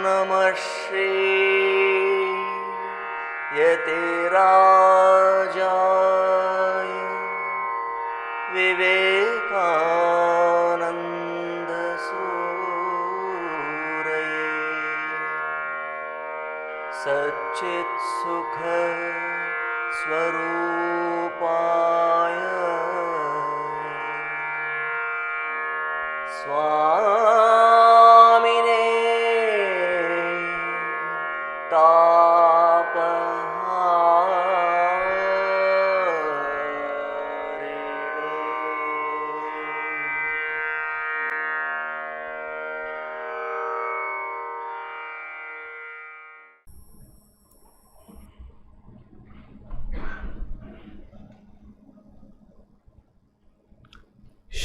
नमः श्री यतिराजाय विवेकानंद सूरये सच्चित् सुख स्वरूपाय स्वामिने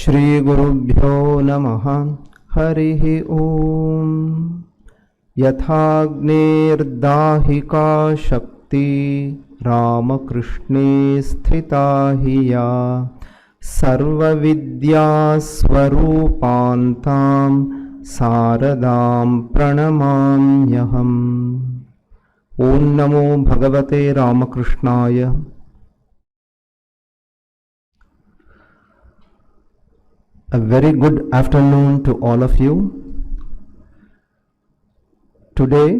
श्री गुरुभ्यो नमः। हरिः ओम। यथाग्नेर्दाहिका शक्ति रामकृष्णे स्थिता हि या सर्वविद्यास्वरूपान्तां शारदां प्रणमाम्यहम्। ओम नमो भगवते रामकृष्णाय। A very good afternoon to all of you. Today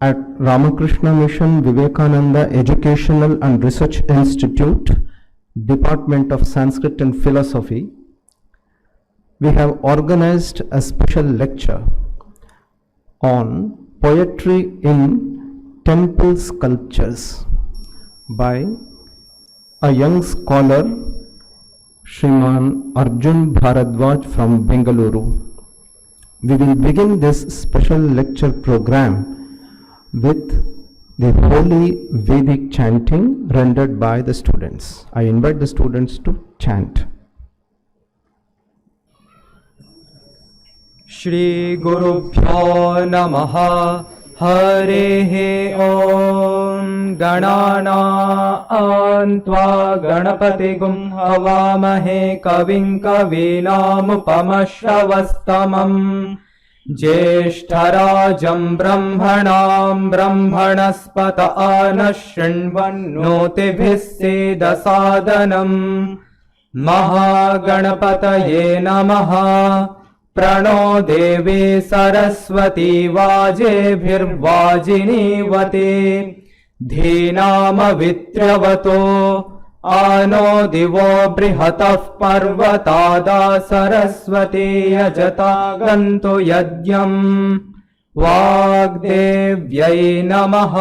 at Ramakrishna Mission Vivekananda Educational and Research Institute, Department of Sanskrit and Philosophy, we have organized a special lecture on poetry in temple sculptures by a young scholar, Shriman Arjun Bharadwaj from Bengaluru. We will begin this special lecture program with the holy Vedic chanting rendered by the students. I invite the students to chant. Shri Gurubhyo Namaha. हरिः ॐ। गणानां त्वा गणपतिगुं हवामहे कविं कवीनामुपमश्रवस्तमम्। ज्येष्ठराजं ब्रह्मणां ब्रह्मणस्पत नः शृण्वन्नोतिभिः सीदसादनम्। महागणपतये नमः। प्रणो देवी सरस्वती वाजेभिर्वाजिनीवते। धीनामवित्र्यवतो आनो दिवो बृहतः पर्वतादा सरस्वती यजता गन्तु यज्ञम्। वाग्देव्यै नमः।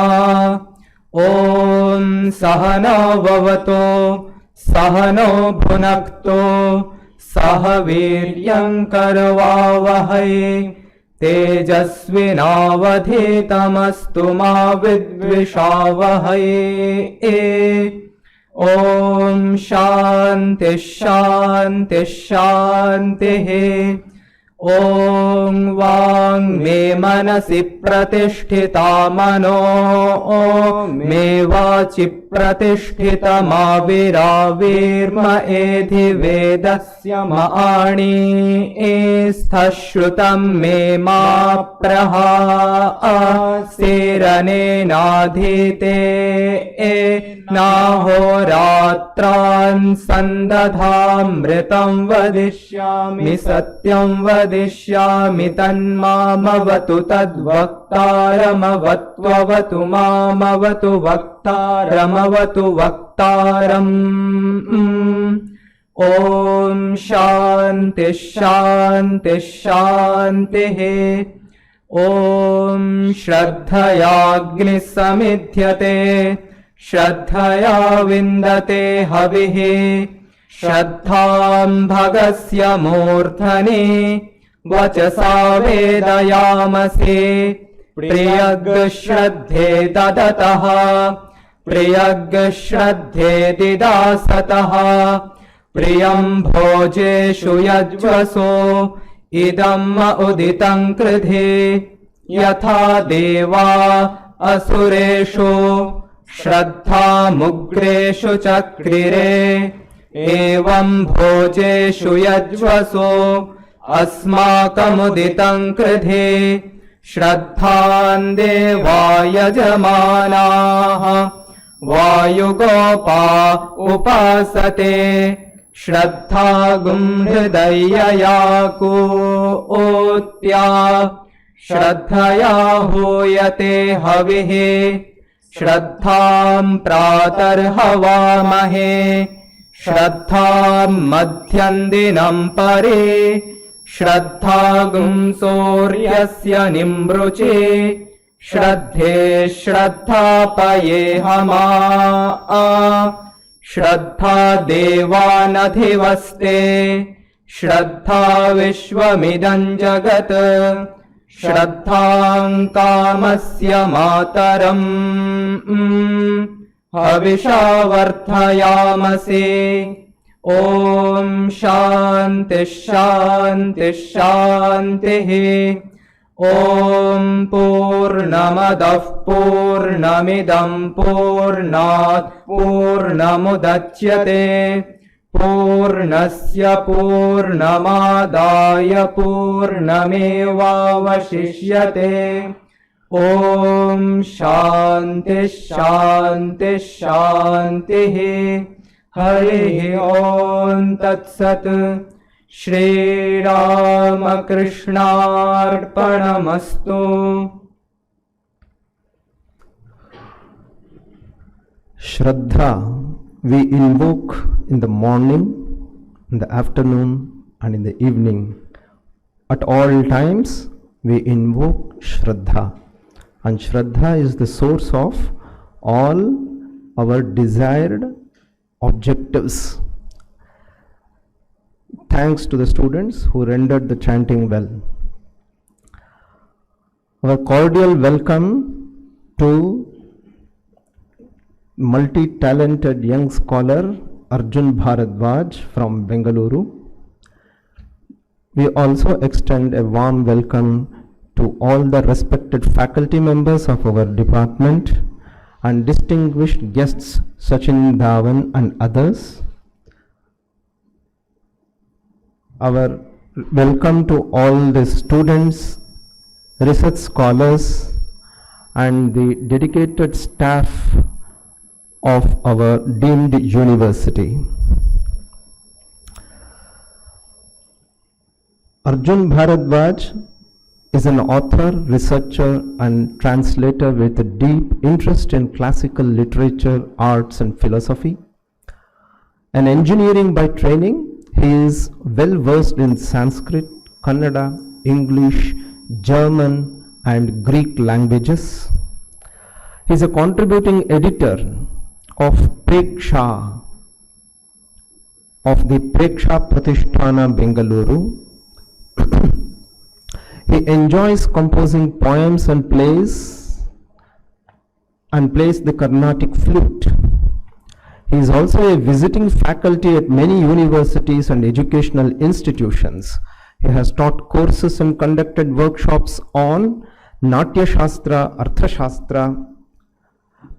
ॐ सहनो भवतु सहनो भुनक्तु सह वीर्यं करवावहै। तेजस्विनावधीतमस्तु मा विद्विषावहै। ॐ शान्तिः शान्तिः शान्तिः। ॐ वाङ्मे मनसि प्रतिष्ठिता मनो मे वाचि प्रतिष्ठितमाविराविर्म एधि वेदस्य माणिस्थश्रुतं मे मा प्रहासेरनेनाधीते नाहोरात्रान् सन्दधामृतं वदिष्यामि सत्यं वदिष्यामि तन्मामवतु तद्वक्तारमवत्ववतु मामवतु वक्तारमवतु वक्तारम्। ॐ शान्तिः शान्तिः शान्तिः। ॐ श्रद्धयाग्निः समिध्यते श्रद्धया विन्दते हविः। श्रद्धां भगस्य मूर्धनि वचसा वेदयामसे। प्रियग्श्रद्धे ददतः प्रियग्श्रद्धे दिदासतः। प्रियं भोजेषु यज्वसो इदम् उदितं कृधे। यथा देवा असुरेषु श्रद्धामुग्रेषु चक्रिरे। एवं भोजेषु यज्वसो अस्माकमुदितं कृधे श्रद्धां देवा यजमानाः वायुगोपा उपासते श्रद्धागुं हृदयया कूत्या श्रद्धया हूयते हविः श्रद्धां प्रातर्हवामहे श्रद्धां मध्यन्दिनं परे श्रद्धागुं सूर्यस्य निमृचे श्रद्धे श्रद्धापयेहमा श्रद्धा देवानधिवस्ते श्रद्धा विश्वमिदं जगत् श्रद्धां कामस्य मातरम् हविषा वर्धयामसे ॐ शान्तिः शान्तिः शान्तिः ॐ पूर्णमदः पूर्णमिदं पूर्णात् पूर्णमुदच्यते पूर्णस्य पूर्णमादाय पूर्णमेवावशिष्यते ॐ शान्तिः शान्तिः शान्तिः हरिः ॐ तत्सत् श्रीरामकृष्णार्पणमस्तु। Shraddha we invoke in the morning, in the afternoon and in the evening. At all times we invoke Shraddha, and Shraddha is the source of all our desired objectives. Thanks to the students who rendered the chanting well. Our cordial welcome to multi-talented young scholar Arjun Bharadwaj from Bengaluru. We also extend a warm welcome to all the respected faculty members of our department and distinguished guests Sachin Dhawan and others. Our welcome to all the students, research scholars and the dedicated staff of our deemed university. Arjun Bharadwaj is an author, researcher and translator with a deep interest in classical literature, arts and philosophy. An engineering by training, he is well versed in Sanskrit, Kannada, English, German and Greek languages. He is a contributing editor of Preksha, of the Preksha Pratisthana Bengaluru. He enjoys composing poems and plays the Carnatic flute. He is also a visiting faculty at many universities and educational institutions. He has taught courses and conducted workshops on Natya Shastra, Artha Shastra,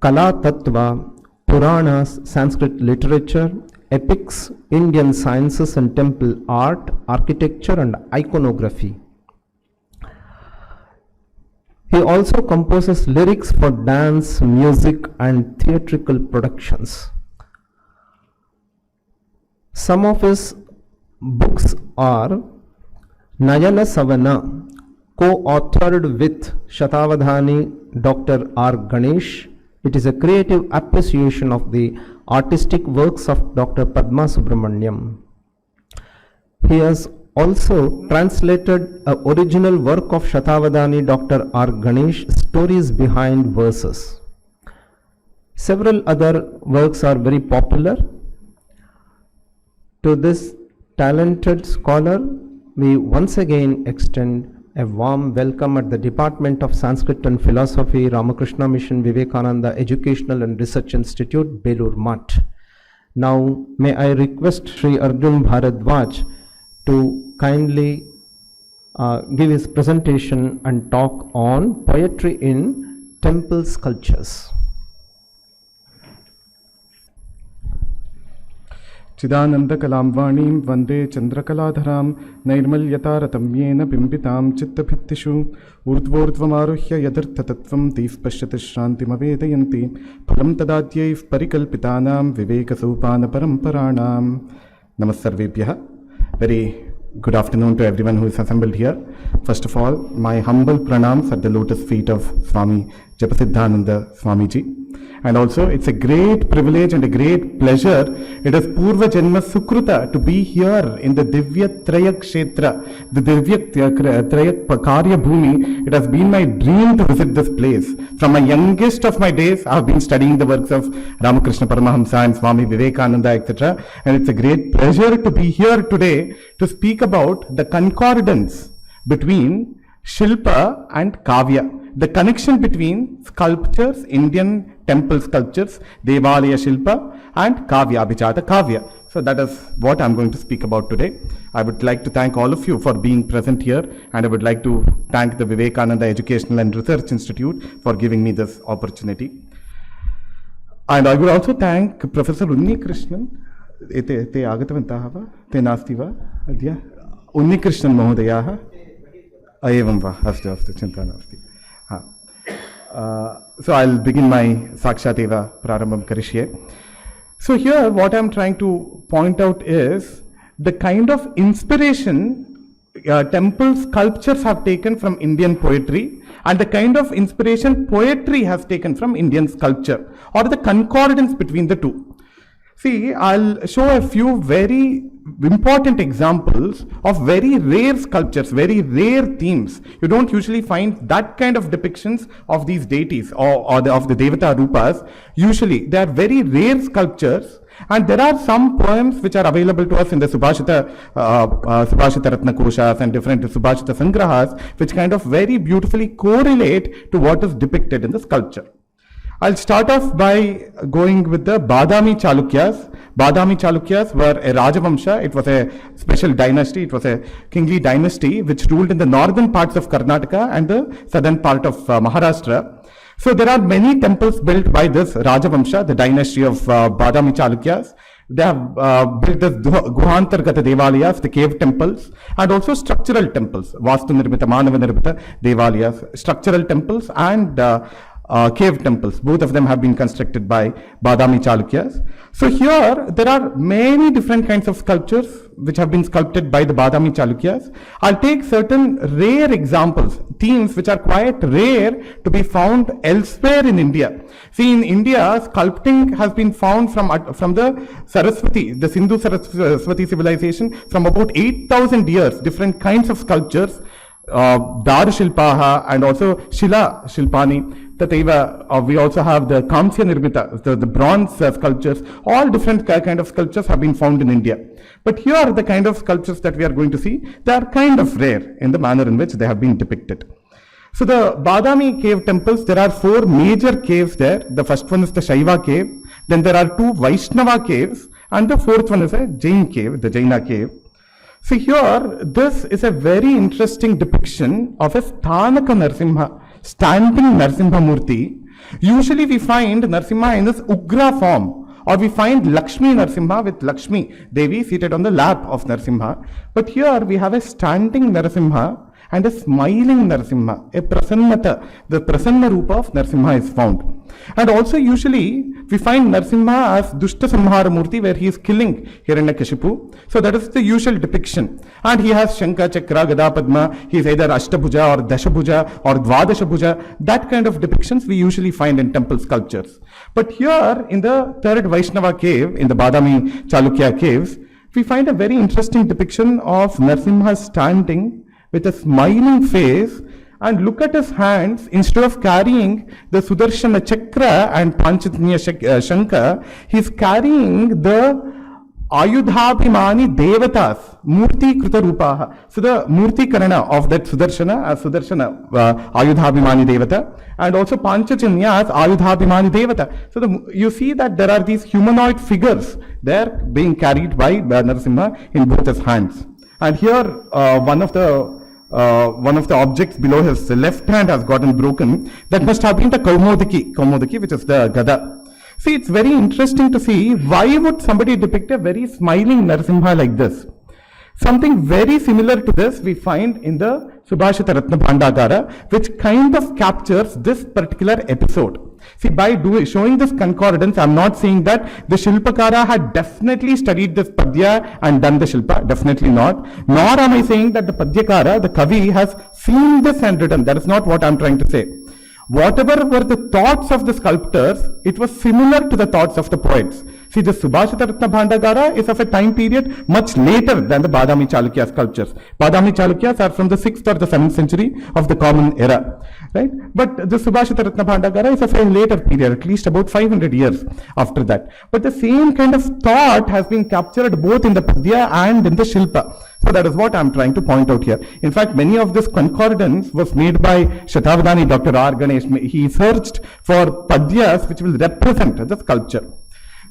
Kala Tattva, Puranas, Sanskrit literature, epics, Indian sciences and temple art, architecture and iconography. He also composes lyrics for dance, music and theatrical productions. Some of his books are Nayana Savana, co-authored with Shatavadhani Dr. R. Ganesh. It is a creative appreciation of the artistic works of Dr. Padma Subramaniam. He has also translated an original work of Shatavadhani Dr. R. Ganesh, Stories Behind Verses. Several other works are very popular. To this talented scholar, we once again extend a warm welcome at the Department of Sanskrit and Philosophy, Ramakrishna Mission Vivekananda Educational and Research Institute, Belur Math. Now, may I request Sri Arjun Bharadwaj to kindly give his presentation and talk on poetry in temple sculptures. चिदानन्दकलां वन्दे चन्द्रकलाधरां नैर्मल्यतारतम्येन बिम्बितां चित्तभित्तिषु ऊर्ध्वोर्ध्वमारुह्य यदर्थतत्त्वं तीः पश्यति श्रान्तिमवेदयन्ति फलं तदाद्यैः परिकल्पितानां विवेकसोपानपरम्पराणां नमः सर्वेभ्यः. Very good afternoon to everyone who is assembled here. First of all, my humble pranams at the lotus feet of Swami Japasiddhananda Swamiji. And also, it's a great privilege and a great pleasure. It is Purva Janma Sukruta to be here in the Divya Traya Kshetra, the Divya Traya Karya Bhumi. It has been my dream to visit this place. From my youngest of my days, I have been studying the works of Ramakrishna Paramahamsa and Swami Vivekananda, etc. And it's a great pleasure to be here today to speak about the concordance between Shilpa and Kavya. The connection between sculptures, Indian temple sculptures, Devalaya Shilpa and Kavya, Abhijata Kavya. So that is what I'm going to speak about today. I would like to thank all of you for being present here, and I would like to thank the Vivekananda Educational and Research Institute for giving me this opportunity. And I would also thank Professor Unni Krishnan. Te agatavantah va? Te nasti va? Adya? Unni Krishnan Mahodayah. Evam va? Astu, chinta nasti. So I'll begin my Sakshateva Prarambham Karishye. So here what I'm trying to point out is the kind of inspiration temple sculptures have taken from Indian poetry and the kind of inspiration poetry has taken from Indian sculpture, or the concordance between the two. See, I'll show a few very important examples of very rare sculptures, very rare themes. You don't usually find that kind of depictions of these deities of the Devata Rupas. Usually, they are very rare sculptures, and there are some poems which are available to us in the Subhashita Ratna Koshas and different Subhashita Sangrahas, which kind of very beautifully correlate to what is depicted in the sculpture. I'll start off by going with the Badami Chalukyas. Badami Chalukyas were a Rajavamsha. It was a special dynasty. It was a kingly dynasty which ruled in the northern parts of Karnataka and the southern part of Maharashtra. So there are many temples built by this Rajavamsha, the dynasty of Badami Chalukyas. They have built the Guhantargata Devalayas, the cave temples, and also structural temples, Vastu Nirmita, Manava Nirmita Devalayas, structural temples and cave temples. Both of them have been constructed by Badami Chalukyas. So here there are many different kinds of sculptures which have been sculpted by the Badami Chalukyas. I'll take certain rare examples, themes which are quite rare to be found elsewhere in India. See, in India, sculpting has been found from the Saraswati, the Sindhu Saraswati civilization, from about 8,000 years, different kinds of sculptures, Dar Shilpaha and also Shila Shilpani. We also have the Kamsya Nirmita, the bronze sculptures. All different kind of sculptures have been found in India. But here, the kind of sculptures that we are going to see, they are kind of rare in the manner in which they have been depicted. So the Badami cave temples, there are 4 major caves there. The first one is the Shaiva cave. Then there are 2 Vaishnava caves. And the 4th one is a Jain cave, the Jaina cave. See here, this is a very interesting depiction of a Sthanaka Narsimha, standing Narsimha Murti. Usually we find Narsimha in this Ugra form, or we find Lakshmi Narsimha with Lakshmi Devi seated on the lap of Narsimha. But here we have a standing Narsimha and a smiling Narsimha, a Prasannata, the Prasanna Rupa of Narsimha is found. And also usually we find Narsimha as Dushta Samhara Murti, where he is killing Hiranyakashipu. So that is the usual depiction. And he has Shankha, Chakra, Gada, Padma. He is either Ashtabhuja or Dashabhuja or Dvadashabhuja. That kind of depictions we usually find in temple sculptures. But here in the 3rd Vaishnava cave, in the Badami Chalukya caves, we find a very interesting depiction of Narsimha standing with a smiling face, and look at his hands. Instead of carrying the Sudarshana Chakra and Panchajanya Shankha, he is carrying the Ayudhabhimani Devatas, Murti Kruta Rupaha. So the Murti Karana of that Sudarshana as Sudarshana Ayudhabhimani Devata, and also Panchajanya as Ayudhabhimani Devata. So you see that there are these humanoid figures there being carried by Narasimha in both his hands. And here one of the objects below his left hand has gotten broken. That must have been the Kaumodiki, which is the Gada. See, it's very interesting to see why would somebody depict a very smiling Narasimha like this. Something very similar to this we find in the Subhashita Ratna Bhandagara, which kind of captures this particular episode. See, by showing this concordance, I'm not saying that the Shilpakara had definitely studied this Padya and done the Shilpa, definitely not. Nor am I saying that the Padyakara, the Kavi, has seen this and written. That is not what I'm trying to say. Whatever were the thoughts of the sculptors, it was similar to the thoughts of the poets. See, the Subhashita Ratna Bhandagara is of a time period much later than the Badami Chalukya sculptures. Badami Chalukyas are from the 6th or the 7th century of the Common Era, right? But the Subhashita Ratna Bhandagara is of a later period, at least about 500 years after that. But the same kind of thought has been captured both in the Padya and in the Shilpa. So that is what I am trying to point out here. In fact, many of this concordance was made by Shatavadani Dr. R. Ganesh. He searched for Padyas which will represent the sculpture.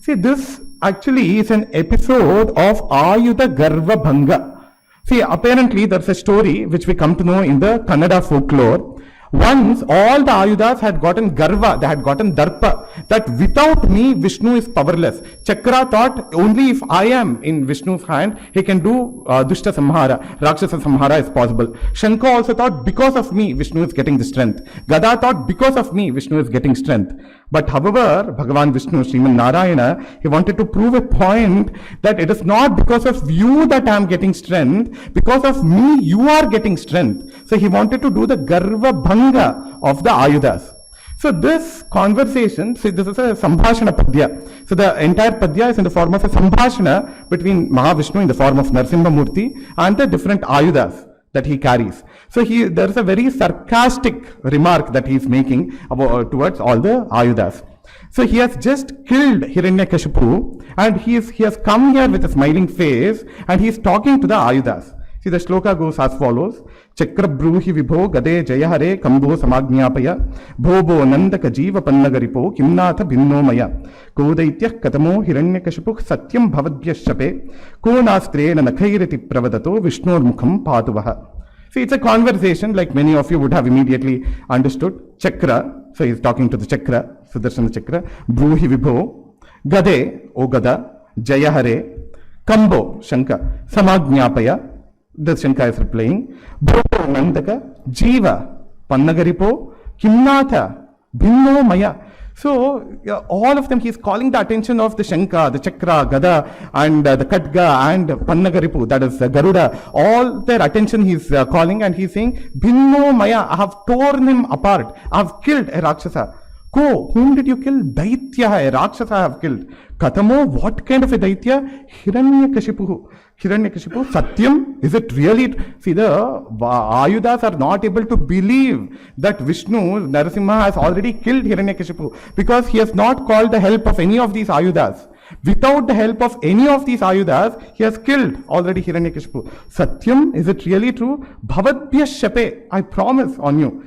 See, this actually is an episode of Ayudha Garva Bhanga. See, apparently there's a story which we come to know in the Kannada folklore. Once all the Ayudhas had gotten Garva, they had gotten Darpa, that without me Vishnu is powerless. Chakra thought only if I am in Vishnu's hand, he can do Dushta Samhara, Rakshasa Samhara is possible. Shanka also thought because of me Vishnu is getting the strength. Gada thought because of me Vishnu is getting strength. But however, Bhagavan Vishnu, Sriman Narayana, he wanted to prove a point that it is not because of you that I am getting strength, because of me you are getting strength. So he wanted to do the Garva Bhanga of the Ayudhas. So this conversation, see, this is a Sambhashana Padya. So the entire Padya is in the form of a Sambhashana between Mahavishnu in the form of Narasimha Murthy and the different Ayudhas that he carries. So there is a very sarcastic remark that he is making towards all the Ayudhas. So he has just killed Hiranyakashipu and he has come here with a smiling face and he is talking to the Ayudhas. See, the shloka goes as follows. Chakra bruhi vibho gade jayahare kambo samagnyapaya bhobo nandaka jiva pannagaripo kimnatha bhinno maya kodaityah katamo hiranyakashipu satyam bhavadhyashape ko nastrena nakhairati pravadato vishnur mukham patuvaha. See, it's a conversation like many of you would have immediately understood. Chakra, so he's talking to the Chakra, Sudarshana Chakra. Bruhi vibho gade, O Gada, jayahare kambo, Shanka, samagnyapaya. The Shanka is replying, Bhopo Nandaka, Jiva, Pannagaripo, Kimnatha, Bhinno Maya. So, all of them, he is calling the attention of the Shanka, the Chakra, Gada, and the Khadga, and Pannagaripu, that is Garuda. All their attention he is calling, and he is saying, Bhinno Maya, I have torn him apart. I have killed a Rakshasa. Ko, whom did you kill? Daitya, a Rakshasa I have killed. Katamo, what kind of a Daitya? Hiranyakashipu. Hiranyakashipu, Satyam, is it really? See, the Ayudhas are not able to believe that Vishnu, Narasimha, has already killed Hiranyakashipu because he has not called the help of any of these Ayudhas. Without the help of any of these Ayudhas, he has killed already Hiranyakashipu. Satyam, is it really true? Bhavadbhya shape, I promise on you.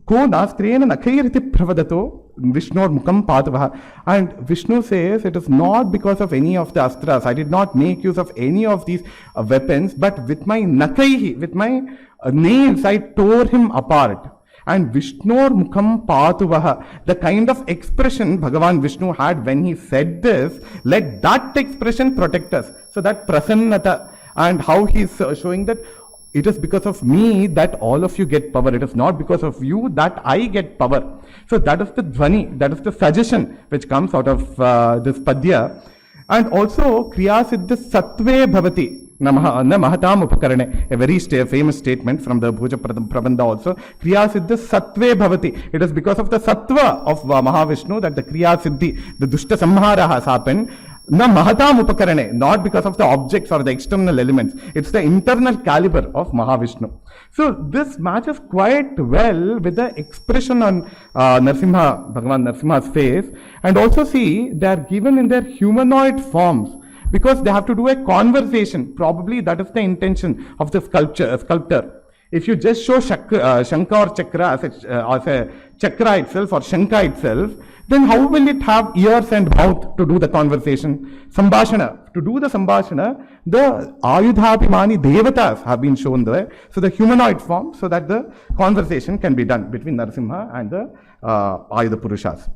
Ko nastrena nakhairiti pravadato Vishnur mukham patavaha. And Vishnu says it is not because of any of the astras. I did not make use of any of these weapons, but with my nakaihi, with my nails, I tore him apart. And Vishnur mukham patavaha, the kind of expression Bhagavan Vishnu had when he said this, let that expression protect us. So that prasannata, and how he is showing that it is because of me that all of you get power. It is not because of you that I get power. So that is the dhvani, that is the suggestion which comes out of this padya. And also, kriya siddha satve bhavati. Na mahatam upakarane, a very famous statement from the Bhuja Prabandha also. Kriya siddha satve bhavati. It is because of the sattva of Mahavishnu that the kriya siddhi, the dushta samhara has happened. Na mahatam upakarane, not because of the objects or the external elements. It's the internal caliber of Mahavishnu. So this matches quite well with the expression on Narasimha, Bhagavan Narasimha's face. And also see, they are given in their humanoid forms because they have to do a conversation. Probably that is the intention of the sculptor. If you just show Shanka or Chakra as a Chakra itself or Shanka itself, then how will it have ears and mouth to do the conversation? Sambhashana. To do the Sambhashana, the Ayudhapimani Devatas have been shown there. So the humanoid form, so that the conversation can be done between Narasimha and the Ayudha Purushas.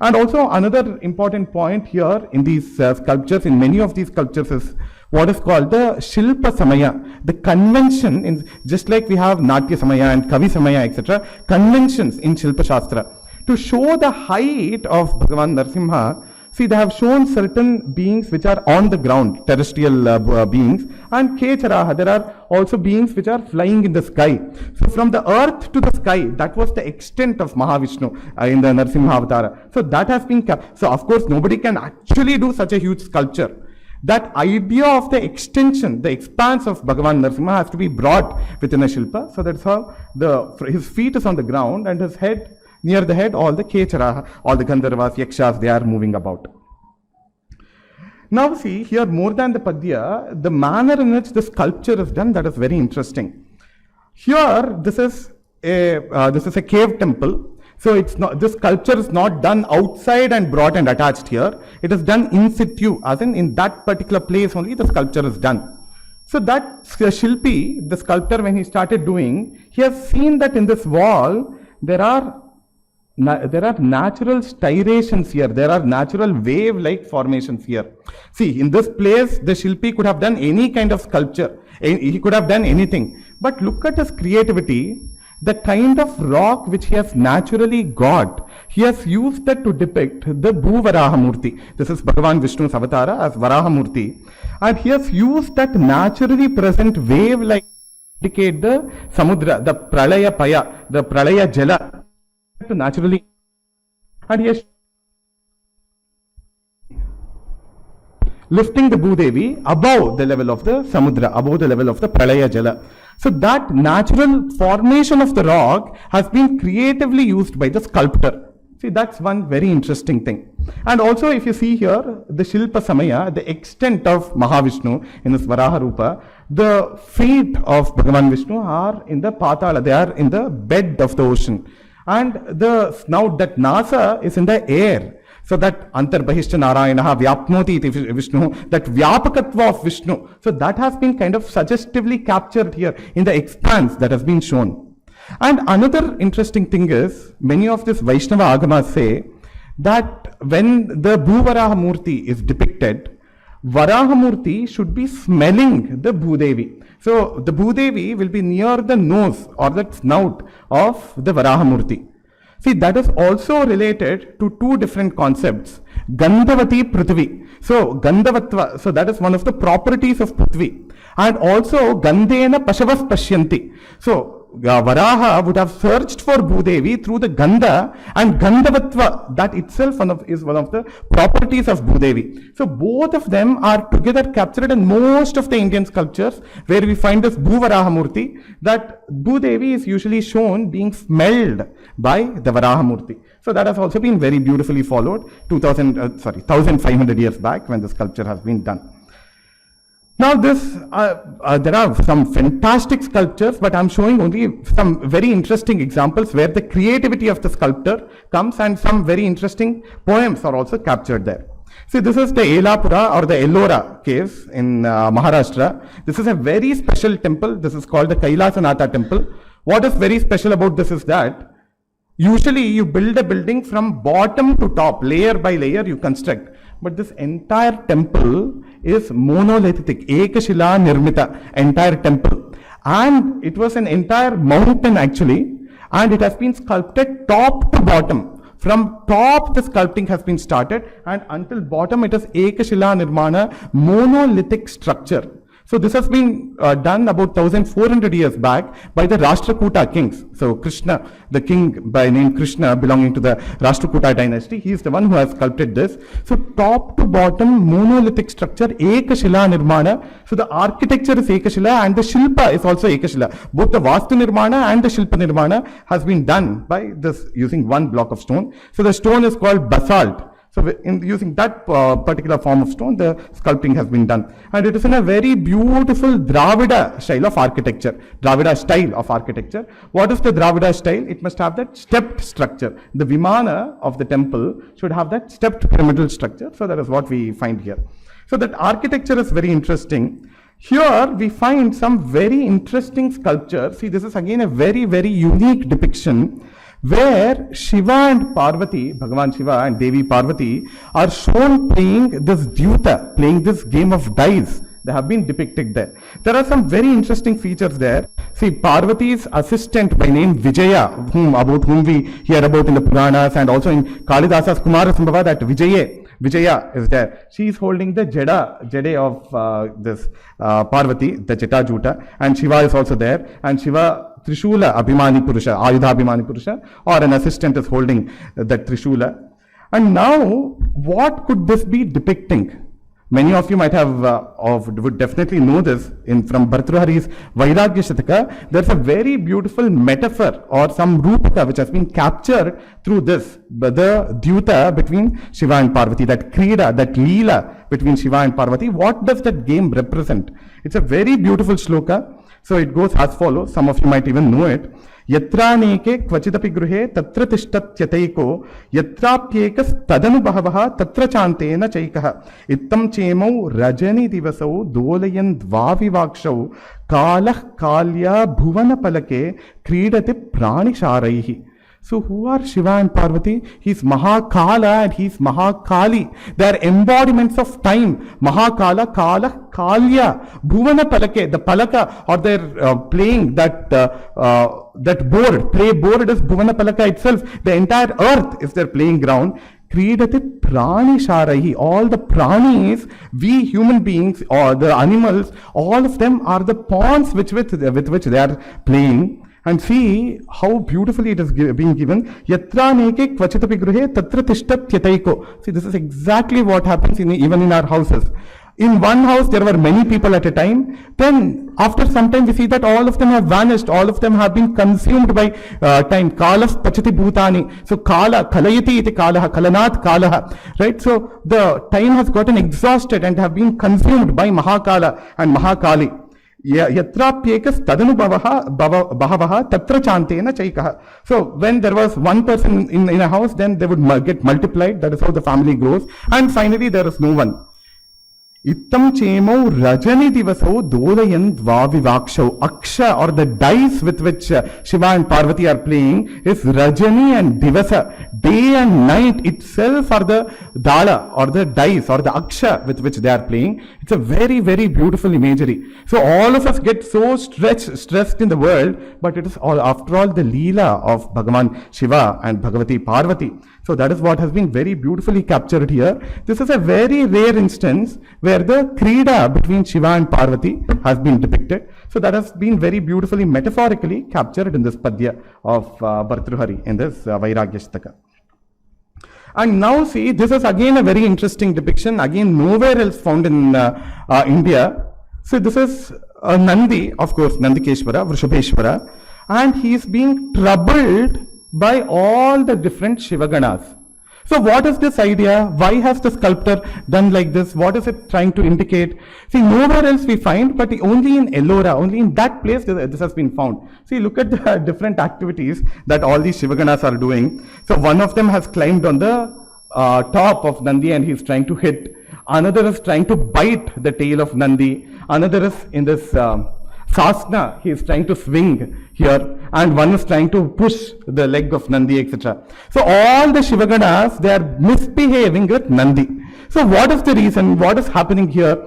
And also another important point here in these sculptures, in many of these sculptures, is what is called the Shilpa Samaya, the convention, in, just like we have Natya Samaya and Kavi Samaya, etc., conventions in Shilpa Shastra. To show the height of Bhagavan Narasimha, see, they have shown certain beings which are on the ground, terrestrial beings, and Kecharaha, there are also beings which are flying in the sky. So from the earth to the sky, that was the extent of Mahavishnu in the Narasimha Avatara. So that has been kept. So of course, nobody can actually do such a huge sculpture. That idea of the extension, the expanse of Bhagavan Narasimha has to be brought within a Shilpa. So that's how his feet is on the ground and his head, near the head, all the Kechara, all the Gandharvas, Yakshas, they are moving about. Now see, here more than the Padya, the manner in which the sculpture is done, that is very interesting. Here, this is a cave temple. So it's not, this sculpture is not done outside and brought and attached here. It is done in situ, as in that particular place only the sculpture is done. So that Shilpi, the sculptor, when he started doing, he has seen that in this wall, there are natural striations here. There are natural wave-like formations here. See, in this place, the Shilpi could have done any kind of sculpture. He could have done anything. But look at his creativity. The kind of rock which he has naturally got, he has used that to depict the Bhuvaraha Murti. This is Bhagavan Vishnu's avatara as Varaha Murti. And he has used that naturally present wave-like to indicate the Samudra, the Pralaya Paya, the Pralaya Jala, to naturally. And he has lifting the Bhudevi above the level of the Samudra, above the level of the Pralaya Jala. So that natural formation of the rock has been creatively used by the sculptor. See, that's one very interesting thing. And also if you see here, the Shilpa Samaya, the extent of Mahavishnu in this Varaha Rupa, the feet of Bhagavan Vishnu are in the Patala, they are in the bed of the ocean. And now that Nasa is in the air. So that Antarbahishta Narayanaha Vyapnoti iti Vishnu, that Vyapakatva of Vishnu. So that has been kind of suggestively captured here in the expanse that has been shown. And another interesting thing is, many of these Vaishnava Agamas say that when the Bhuvaraha Murti is depicted, Varaha Murti should be smelling the Bhudevi. So the Bhudevi will be near the nose or the snout of the Varaha Murti. See, that is also related to two different concepts. Gandhavati Prithvi. So, Gandhavatva, so that is one of the properties of Prithvi. And also, Gandhena Pashavas Pashyanti. So, Varaha would have searched for Bhudevi through the Gandha, and Gandhavatva, that itself is one of the properties of Bhudevi. So, both of them are together captured in most of the Indian sculptures, where we find this Bhuvaraha Murti, that Bhudevi is usually shown being smelled by the Varaha Murti. So that has also been very beautifully followed 1500 years back when the sculpture has been done. Now there are some fantastic sculptures, but I'm showing only some very interesting examples where the creativity of the sculptor comes, and some very interesting poems are also captured there. See, this is the Elapura or the Ellora caves in Maharashtra. This is a very special temple. This is called the Kailasanatha temple. What is very special about this is that usually you build a building from bottom to top, layer by layer you construct. But this entire temple is monolithic, Ekashila Nirmita, entire temple. And it was an entire mountain actually, and it has been sculpted top to bottom. From top the sculpting has been started, and until bottom it is Ekashila Nirmana, monolithic structure. So this has been done about 1400 years back by the Rashtrakuta kings. So Krishna, the king by name Krishna belonging to the Rashtrakuta dynasty, he is the one who has sculpted this. So top to bottom monolithic structure, Ekashila Nirmana. So the architecture is Ekashila and the Shilpa is also Ekashila. Both the Vastu Nirmana and the Shilpa Nirmana has been done by this using one block of stone. So the stone is called basalt. So in using that particular form of stone, the sculpting has been done. And it is in a very beautiful Dravida style of architecture. Dravida style of architecture. What is the Dravida style? It must have that stepped structure. The Vimana of the temple should have that stepped pyramidal structure. So that is what we find here. So that architecture is very interesting. Here we find some very interesting sculpture. See, this is again a very, very unique depiction where Shiva and Parvati, Bhagavan Shiva and Devi Parvati, are shown playing this Dyuta, playing this game of dice. They have been depicted there. There are some very interesting features there. See, Parvati's assistant by name Vijaya, about whom we hear about in the Puranas and also in Kalidasa's Kumara Sambhava, that Vijaya is there. She is holding the Jade of this Parvati, the Jeta Juta, and Shiva is also there. And Shiva Trishula Abhimani Purusha, Ayudha Abhimani Purusha, or an assistant is holding that Trishula. And now, what could this be depicting? Many of you might have, would definitely know this from Bhartrhari's Vairagya Shataka. There's a very beautiful metaphor or some rupaka which has been captured through this, the Dyuta between Shiva and Parvati, that Krida, that Leela between Shiva and Parvati. What does that game represent? It's a very beautiful shloka. So it goes as follows. Some of you might even know it. Yatraneke kvachitapi gruhe tatra tishtatyataiko yatrapyekas tadanu bhavaha tatra chantena chaikaha ittam chemau rajani divasau dolayan dvavivakshau kalah kalya bhuvana palake kridati pranisharaihi. So who are Shiva and Parvati? He's Mahakala and he's Mahakali. They are embodiments of time. Mahakala, Kala, Kalya, Bhuvana Palake, the Palaka, or they're playing that board. Play board is Bhuvana Palaka itself. The entire earth is their playing ground. Kridati Prani Sharahi. All the pranis, we human beings or the animals, all of them are the pawns with which they are playing. And see how beautifully it is being given. Yatra neke kvachitapi gruhe tatra tishtat yataiko. See, this is exactly what happens even in our houses. In one house, there were many people at a time. Then, after some time, we see that all of them have vanished. All of them have been consumed by time. Kalas pachati bhutani. So, kala, kalayati iti kalaha, kalanat kalaha. Right? So, the time has gotten exhausted and have been consumed by Mahakala and Mahakali. Yatrapyekas tadanu bhavaha tatra chantena chaikaha. So when there was one person in a house, then they would get multiplied. That is how the family grows. And finally there is no one. Ittam chemau rajani divasau dolayan dvavivakshau. Aksha, or the dice with which Shiva and Parvati are playing, is rajani and divasa. Day and night itself are the dala or the dice or the aksha with which they are playing. It's a very, very beautiful imagery. So all of us get so stressed in the world, but it is all, after all, the Leela of Bhagavan Shiva and Bhagavati Parvati. So that is what has been very beautifully captured here. This is a very rare instance where the Krida between Shiva and Parvati has been depicted. So that has been very beautifully metaphorically captured in this Padya of Bhartrhari, in this Vairagya Shtaka. And now see, this is again a very interesting depiction, again nowhere else found in India. So this is Nandi, of course, Nandikeshwara, Vrishabheshwara, and he is being troubled by all the different Shivaganas. So what is this idea? Why has the sculptor done like this? What is it trying to indicate? See, nowhere else we find, but only in Ellora, only in that place this has been found. See, look at the different activities that all these Shivaganas are doing. So one of them has climbed on the top of Nandi and he is trying to hit. Another is trying to bite the tail of Nandi. Another is in this Sasna, he is trying to swing here, and one is trying to push the leg of Nandi, etc. So all the Shivaganas, they are misbehaving with Nandi. So what is the reason? What is happening here?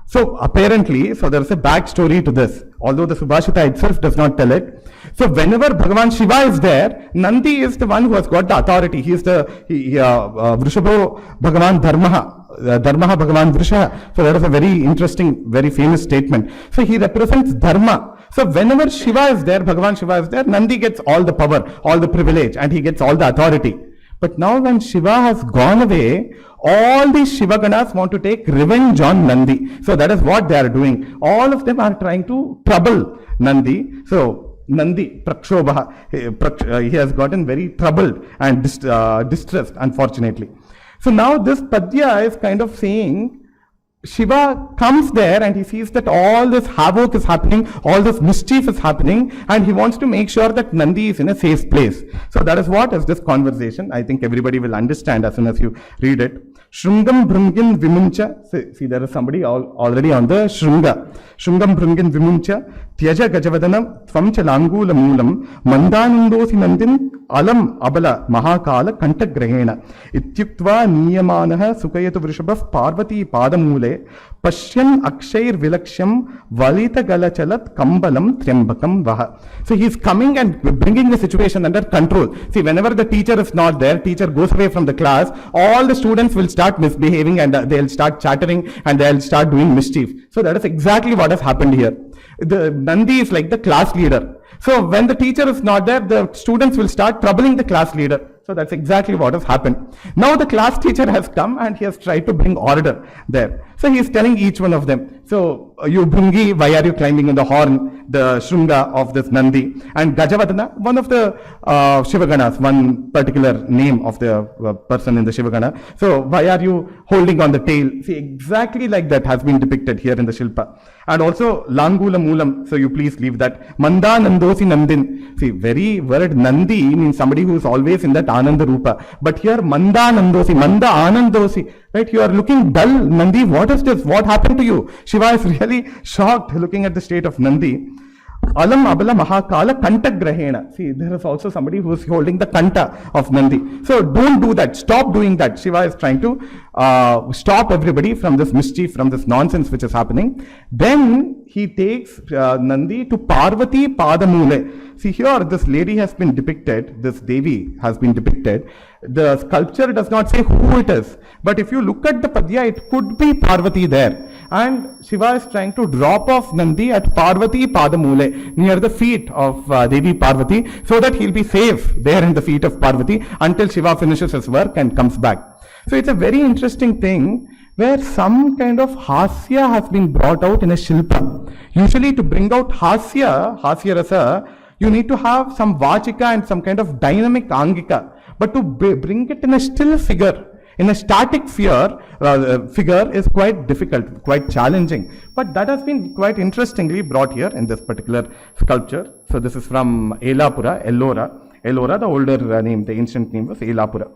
So apparently, so there is a backstory to this, although the Subhashita itself does not tell it. So whenever Bhagavan Shiva is there, Nandi is the one who has got the authority. He is the Vrishabho Bhagavan Dharmaha. Dharmaha Bhagavan Vrisha. So that is a very interesting, very famous statement. So he represents Dharma. So whenever Shiva is there, Bhagavan Shiva is there, Nandi gets all the power, all the privilege, and he gets all the authority. But now when Shiva has gone away, all these Shivaganas want to take revenge on Nandi. So that is what they are doing. All of them are trying to trouble Nandi. So Nandi, Prakshobha, he has gotten very troubled and distressed, unfortunately. So now this Padya is kind of saying, Shiva comes there and he sees that all this havoc is happening, all this mischief is happening, and he wants to make sure that Nandi is in a safe place. So that is what is this conversation. I think everybody will understand as soon as you read it. Shrungam Bhrungin Vimuncha. See, there is somebody already on the Shrunga. Shrungam Bhrungin Vimuncha. Tyaja Gajavadanam Tvam Chalangula Moolam Mandanandosi Nandin alam abala mahakala kantagrahena ityuktva niyamanah sukayatu vrishabha parvati padamule pashyan akshair vilaksham valita galachalat kambalam tryambakam vaha. So he is coming and bringing the situation under control. See, whenever the teacher is not there, teacher goes away from the class, all the students will start misbehaving and they'll start chattering and they'll start doing mischief. So that is exactly what has happened here. The Nandi is like the class leader. So when the teacher is not there, the students will start troubling the class leader. So that's exactly what has happened. Now the class teacher has come and he has tried to bring order there. So he is telling each one of them, so you Bhungi, why are you climbing on the horn, the Shrunga of this Nandi? And Gajavadana, one of the Shivaganas, one particular name of the person in the Shivagana. So why are you holding on the tail? See, exactly like that has been depicted here in the Shilpa. And also Langula Moolam, so you please leave that. Manda Nandosi Nandin. See, very word Nandi means somebody who is always in that Ananda Rupa. But here Manda Nandosi, Manda Anandosi. Right, you are looking dull, Nandi. What is this? What happened to you? Shiva is really shocked looking at the state of Nandi. Alam abala mahakala kantagrahena. See, there is also somebody who is holding the kanta of Nandi. So don't do that. Stop doing that. Shiva is trying to stop everybody from this mischief, from this nonsense which is happening. Then he takes Nandi to Parvati Padamule. See, here this lady has been depicted, this Devi has been depicted. The sculpture does not say who it is, but if you look at the Padya, it could be Parvati there. And Shiva is trying to drop off Nandi at Parvati Padamule, near the feet of Devi Parvati, so that he'll be safe there in the feet of Parvati until Shiva finishes his work and comes back. So it's a very interesting thing where some kind of hasya has been brought out in a Shilpa. Usually to bring out hasya rasa, you need to have some vachika and some kind of dynamic angika. But to bring it in a still figure, in a static figure is quite difficult, quite challenging. But that has been quite interestingly brought here in this particular sculpture. So this is from Elapura, Ellora. Ellora, the older name, the ancient name was Elapura.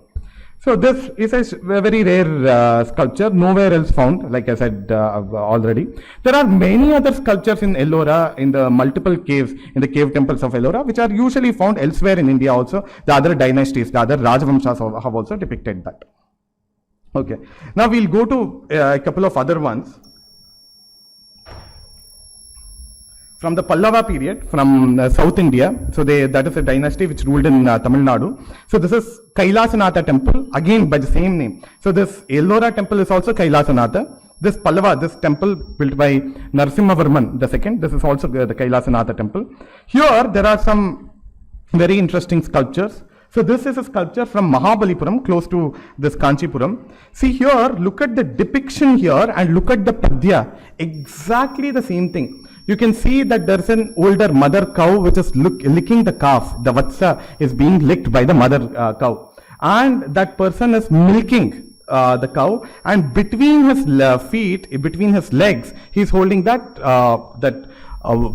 So this is a very rare sculpture, nowhere else found, like I said already. There are many other sculptures in Ellora, in the multiple caves, in the cave temples of Ellora, which are usually found elsewhere in India also. The other dynasties, the other Rajavamshas have also depicted that. Okay, now we'll go to a couple of other ones. From the Pallava period, from South India, so that is a dynasty which ruled in Tamil Nadu. So this is Kailasanatha temple, again by the same name. So this Ellora temple is also Kailasanatha. This Pallava, this temple built by Narasimhavarman II, this is also the Kailasanatha temple. Here there are some very interesting sculptures. So this is a sculpture from Mahabalipuram, close to this Kanchipuram. See here, look at the depiction here and look at the Padya, exactly the same thing. You can see that there is an older mother cow which is licking the calf. The vatsa is being licked by the mother cow. And that person is milking the cow, and between his feet, between his legs, he is holding that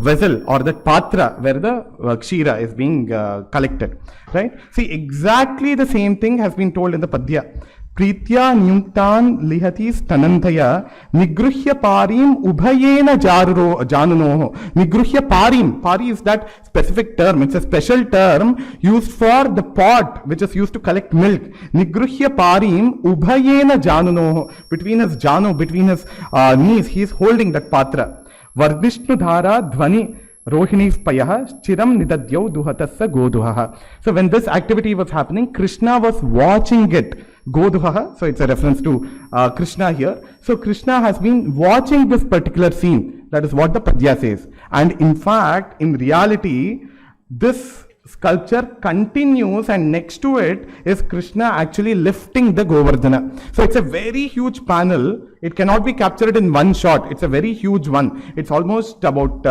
vessel or that patra where the kshira is being collected. Right? See, exactly the same thing has been told in the Padya. Pritya nyuktan lihati stanandhaya nigruhya parim ubhayena janunoho. Nigruhya parim. Pari is that specific term. It's a special term used for the pot which is used to collect milk. Nigruhya parim ubhayena janunoho. Between his janu, between his knees, he is holding that patra. Vardishnu dhara dhvani Rohini's payaha chiram nidadyau duhatassa goduhaha. So when this activity was happening, Krishna was watching it. Goduhaha, so it's a reference to Krishna here. So Krishna has been watching this particular scene. That is what the Padya says. And in fact, in reality, this sculpture continues, and next to it is Krishna actually lifting the Govardhana. So it's a very huge panel. It cannot be captured in one shot. It's a very huge one. It's almost about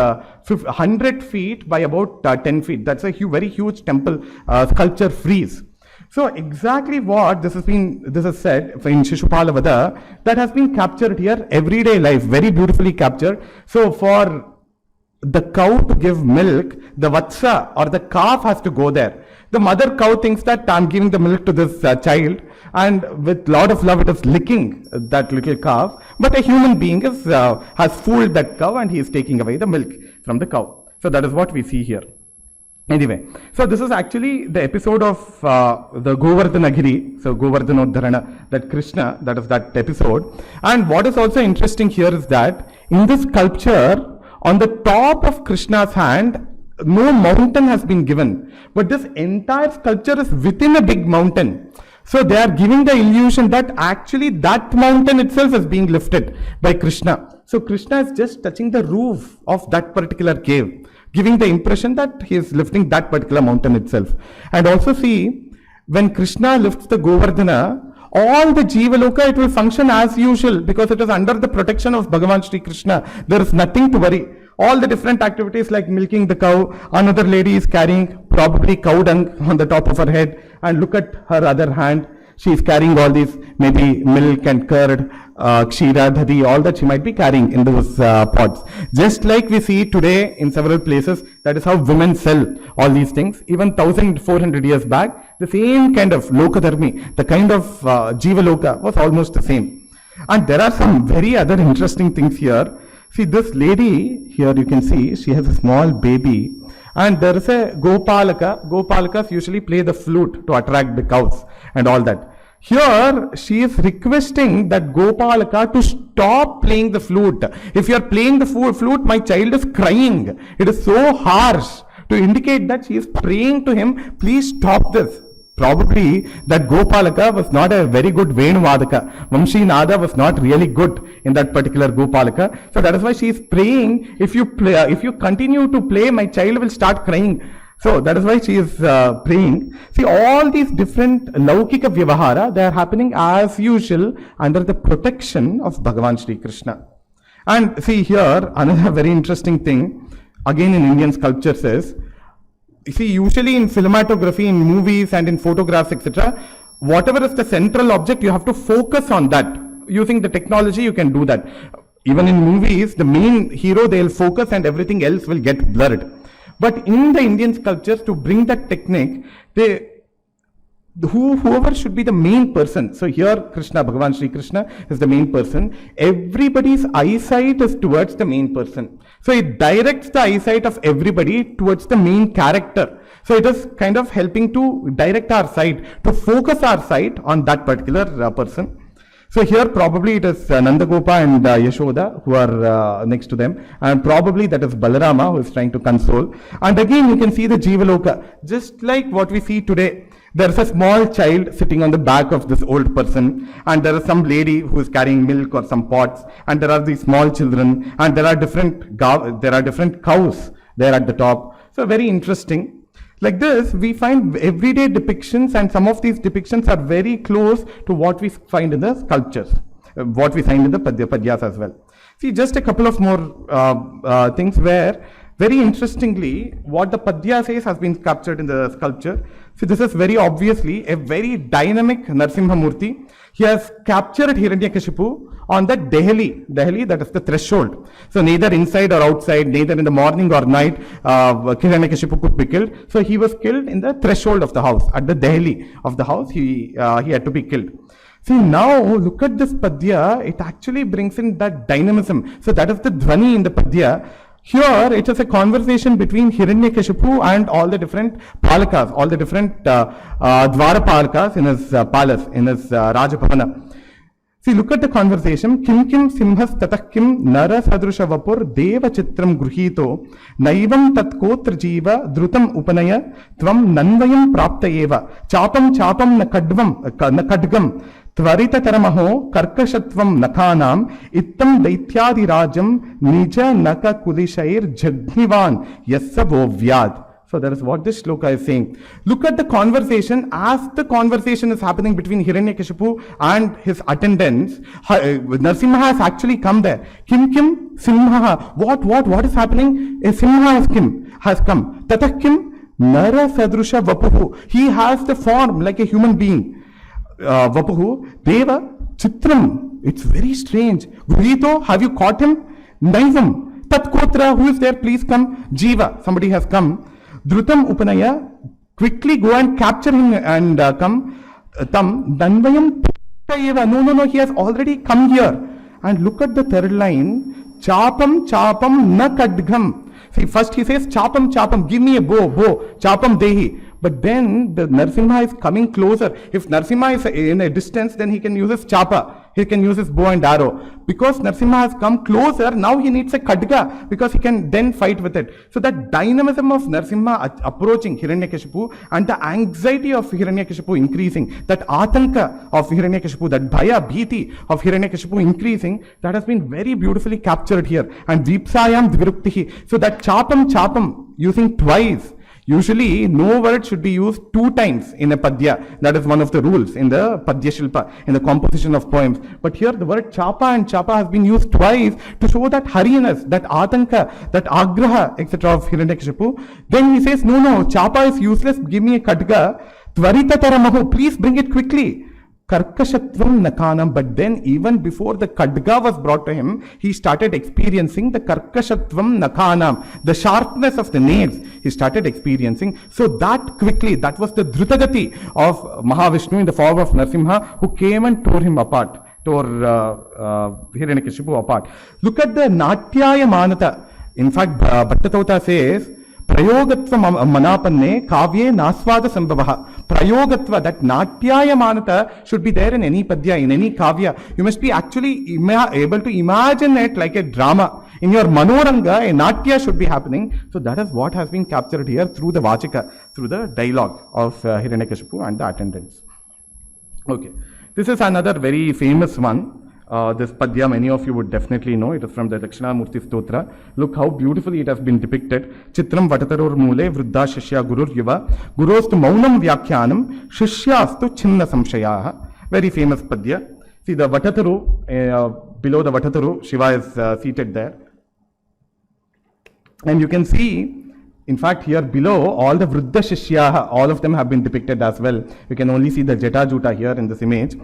100 feet by about 10 feet. That's a very huge temple sculpture frieze. So exactly what this is said in Shishupala Vada, that has been captured here, everyday life, very beautifully captured. So for the cow to give milk, the vatsa or the calf has to go there. The mother cow thinks that I'm giving the milk to this child, and with lot of love it is licking that little calf. But a human being has fooled that cow and he is taking away the milk from the cow. So that is what we see here. Anyway, so this is actually the episode of the Govardhanagiri, so Govardhanodharana, that Krishna, that is that episode. And what is also interesting here is that in this sculpture, on the top of Krishna's hand, no mountain has been given, but this entire sculpture is within a big mountain. So they are giving the illusion that actually that mountain itself is being lifted by Krishna. So Krishna is just touching the roof of that particular cave, giving the impression that he is lifting that particular mountain itself. And also see, when Krishna lifts the Govardhana, all the Jivaloka, it will function as usual because it is under the protection of Bhagavan Shri Krishna. There is nothing to worry. All the different activities like milking the cow, another lady is carrying probably cow dung on the top of her head, and look at her other hand, she is carrying all these maybe milk and curd, kshira, dhadi, all that she might be carrying in those pots. Just like we see today in several places, that is how women sell all these things. Even 1400 years back, the same kind of lokadharmi, the kind of jivaloka was almost the same. And there are some very other interesting things here. See, this lady here, you can see she has a small baby, and there is a Gopalaka. Gopalakas usually play the flute to attract the cows and all that. Here she is requesting that Gopalaka to stop playing the flute. If you are playing the flute, my child is crying. It is so harsh, to indicate that she is praying to him, please stop this. Probably that Gopalaka was not a very good Venuvadaka. Vamshi Nada was not really good in that particular Gopalaka. So that is why she is praying, if you continue to play, my child will start crying. So that is why she is praying. See, all these different Laukika Vyavahara, they are happening as usual under the protection of Bhagavan Shri Krishna. And see here, another very interesting thing, again in Indian sculptures is, see, usually in cinematography, in movies and in photographs, etc., whatever is the central object, you have to focus on that. Using the technology, you can do that. Even in movies, the main hero, they'll focus and everything else will get blurred. But in the Indian sculptures, to bring that technique, whoever should be the main person. So here, Krishna, Bhagavan Shri Krishna is the main person. Everybody's eyesight is towards the main person. So it directs the eyesight of everybody towards the main character. So it is kind of helping to direct our sight, to focus our sight on that particular person. So here probably it is Nandagopa and Yashoda who are next to them, and probably that is Balarama who is trying to console. And again you can see the Jivaloka, just like what we see today. There is a small child sitting on the back of this old person, and there is some lady who is carrying milk or some pots, and there are these small children, and there are different cows there at the top. So very interesting. Like this, we find everyday depictions, and some of these depictions are very close to what we find in the sculptures, what we find in the Padyas as well. See, just a couple of more things where, very interestingly, what the Padya says has been captured in the sculpture. So this is very obviously a very dynamic Narasimha Murthy. He has captured Hiranyakashipu on the Dehali, that is the threshold. So neither inside or outside, neither in the morning or night, Hiranyakashipu could be killed. So he was killed in the threshold of the house, at the Dehali of the house, he had to be killed. See, now look at this Padya, it actually brings in that dynamism. So that is the Dhvani in the Padya. Here it is a conversation between Hiranyakashipu and all the different Palakas, all the different Dwarapalakas in his palace, in his Rajabhavana. See, look at the conversation. Kim kim simhas tatakim nara sadrusha vapur deva chitram gruhito naivam tatkotra jiva drutam upanaya tvam nanvayam prapta eva chapam chapam nakadgam Tvarita taramaho karkashatvam nakhanam ittam daityadi nija naka kulishair jagnivan yasavovyad. So that is what this shloka is saying. Look at the conversation as the conversation is happening between Hiranyakashipu and his attendants. Narasimha has actually come there. Kim kim simha. What is happening? A simha has come. Tatah kim nara sadrusha vapuhu. He has the form like a human being. Vapuhu, Deva, Chitram. It's very strange. Gurito, have you caught him? Naivam. Tatkotra, who is there? Please come. Jiva, somebody has come. Drutam Upanaya, quickly go and capture him and come. Tam, Danvayam. No, he has already come here. And look at the third line. Chapam na kadgam. See, first he says, chapam, chapam, give me a bow, chapam dehi. But then the Narsimha is coming closer. If Narsimha is in a distance, then he can use his chapa. He can use his bow and arrow. Because Narsimha has come closer, now he needs a khadga because he can then fight with it. So that dynamism of Narsimha approaching Hiranyakashipu and the anxiety of Hiranyakashipu increasing, that atanka of Hiranyakashipu, that bhaya, bhiti of Hiranyakashipu increasing, that has been very beautifully captured here. And Vipsayam Dviruktihi. So that chapam using twice. Usually, no word should be used 2 times in a padya. That is one of the rules in the padya shilpa, in the composition of poems. But here the word chapa and chapa has been used twice to show that hurriness, that atanka, that agraha, etc. of Hiranyakashipu. Then he says, no, chapa is useless, give me a khadga. Tvarita taramahu, please bring it quickly. Karkashatvam nakanam. But then even before the khadga was brought to him, he started experiencing the karkashatvam nakanam, the sharpness of the nails he started experiencing. So that quickly, that was the dhrutagati of Mahavishnu in the form of Narsimha, who came and tore him apart, tore Hiranyakashipu apart. Look at the Natyaya Manata. In fact, Bhattatauta says, Prayogatva manapanne kavye nasvada sambhavaha. Prayogatva, that natyaya manata should be there in any padya, in any kavya. You must be actually able to imagine it like a drama. In your manoranga, a natya should be happening. So that is what has been captured here through the vachika, through the dialogue of Hiranyakashipu and the attendants. Okay, this is another very famous one. This padya, many of you would definitely know. It is from the Dakshinamurti Stotra. Look how beautifully it has been depicted. Chitram vatatarur mule vriddha shishya gurur yuva gurostu maunam vyakhyanam shishyastu chinna samshayaha. Very famous padya. See the vatataru, below the vatataru, Shiva is seated there. And you can see, in fact, here below, all the Vriddha Shishyaha, all of them have been depicted as well. You can only see the Jeta Juta here in this image.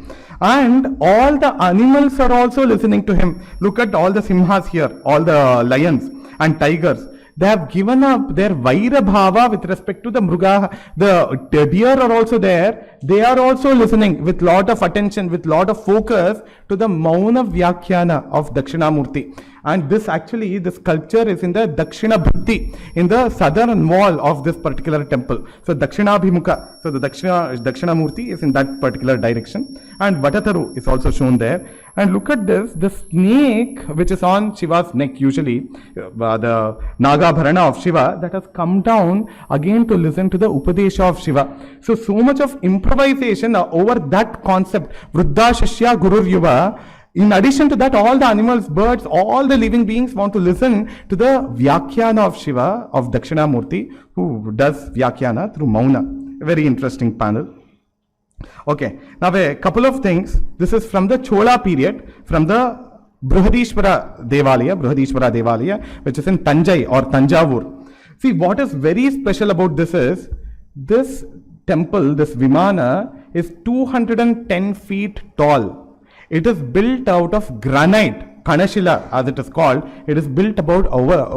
And all the animals are also listening to him. Look at all the Simhas here, all the lions and tigers. They have given up their Vaira Bhava with respect to the Mruga. The deer are also there. They are also listening with lot of attention, with lot of focus to the Mauna Vyakhyana of Dakshinamurti. And this actually, this sculpture is in the Dakshina Bhutti, in the southern wall of this particular temple. So Dakshina Bhimuka, so the Dakshina Murti is in that particular direction. And Vatataru is also shown there. And look at this, the snake which is on Shiva's neck usually, the Naga Bharana of Shiva, that has come down again to listen to the Upadesha of Shiva. So much of improvisation over that concept, Vriddha Shishya Gurur Yuva. In addition to that, all the animals, birds, all the living beings want to listen to the Vyakhyana of Shiva, of Dakshinamurti, who does Vyakhyana through Mauna. A very interesting panel. Okay, now a couple of things. This is from the Chola period, from the Brihadishwara Devalaya, which is in Tanjai or Tanjavur. See, what is very special about this is, this temple, this Vimana, is 210 feet tall. It is built out of granite, Kanashila as it is called. It is built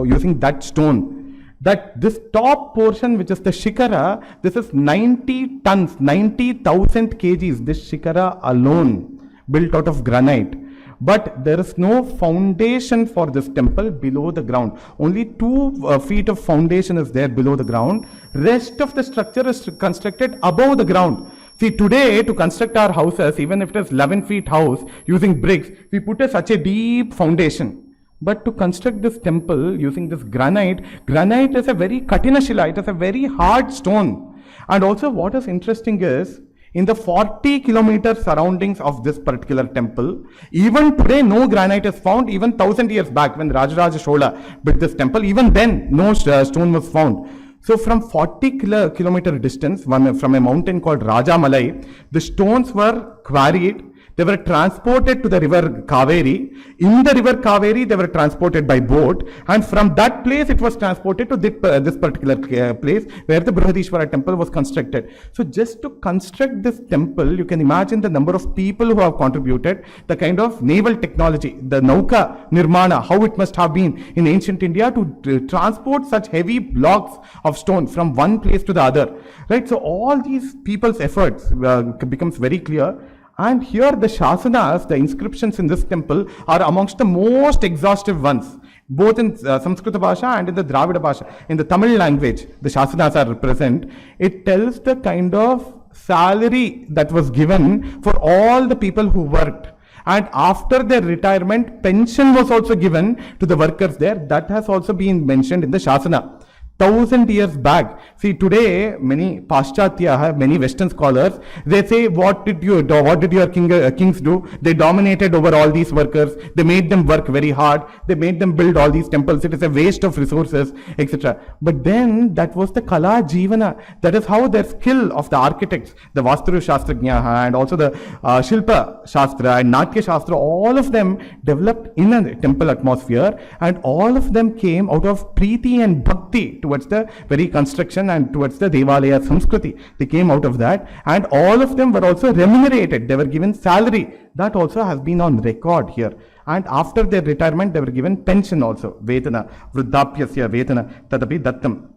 using that stone. That this top portion, which is the Shikara, this is 90 tons, 90,000 kgs, this Shikara alone, built out of granite. But there is no foundation for this temple below the ground. Only 2 feet of foundation is there below the ground. Rest of the structure is constructed above the ground. See, today to construct our houses, even if it is 11 feet house using bricks, we put such a deep foundation. But to construct this temple using this granite is a very katinashila, it is a very hard stone. And also what is interesting is, in the 40 kilometer surroundings of this particular temple, even today no granite is found. Even 1000 years back when Rajaraja Chola built this temple, even then no stone was found. So from 40 kilometer distance, from a mountain called Rajamalai, the stones were quarried. They were transported to the river Kaveri. In the river Kaveri, they were transported by boat. And from that place, it was transported to this particular place where the Brihadishwara temple was constructed. So just to construct this temple, you can imagine the number of people who have contributed, the kind of naval technology, the Nauka Nirmana, how it must have been in ancient India to transport such heavy blocks of stone from one place to the other. Right? So all these people's efforts becomes very clear. And here the shasanas, the inscriptions in this temple, are amongst the most exhaustive ones. both in Sanskrit Bhasha and in the Dravida Bhasha, in the Tamil language, the Shasanas are present. It tells the kind of salary that was given for all the people who worked. And after their retirement, pension was also given to the workers there. That has also been mentioned in the Shasana. 1000 years back. See, today, many Paschatya, many Western scholars, they say, what did your kings do? They dominated over all these workers. They made them work very hard. They made them build all these temples. It is a waste of resources, etc. But then, that was the Kala Jivana. That is how their skill of the architects, the Vasturu Shastrajnaha and also the Shilpa Shastra and Natya Shastra, all of them developed in a temple atmosphere, and all of them came out of Preeti and Bhakti towards the very construction and towards the Devalaya Samskriti. They came out of that, and all of them were also remunerated. They were given salary. That also has been on record here. And after their retirement, they were given pension also. Vetana, Vruddhapyasya Vetana, Tadapi Dattam.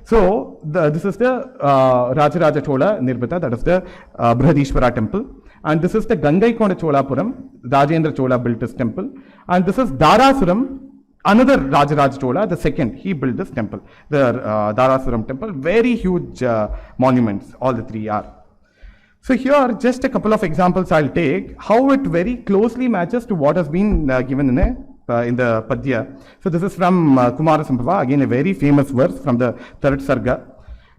So, this is the Rajaraja Chola Nirbita, that is the Brihadishwara temple. And this is the Gangaikonda Cholapuram, Rajendra Chola built this temple. And this is Darasuram, another Rajaraj Chola, the second, he built this temple, the Darasuram temple. Very huge monuments, all the three are. So here are just a couple of examples I'll take, how it very closely matches to what has been given in the Padya. So this is from Kumara Sambhava, again a very famous verse from the third Sarga.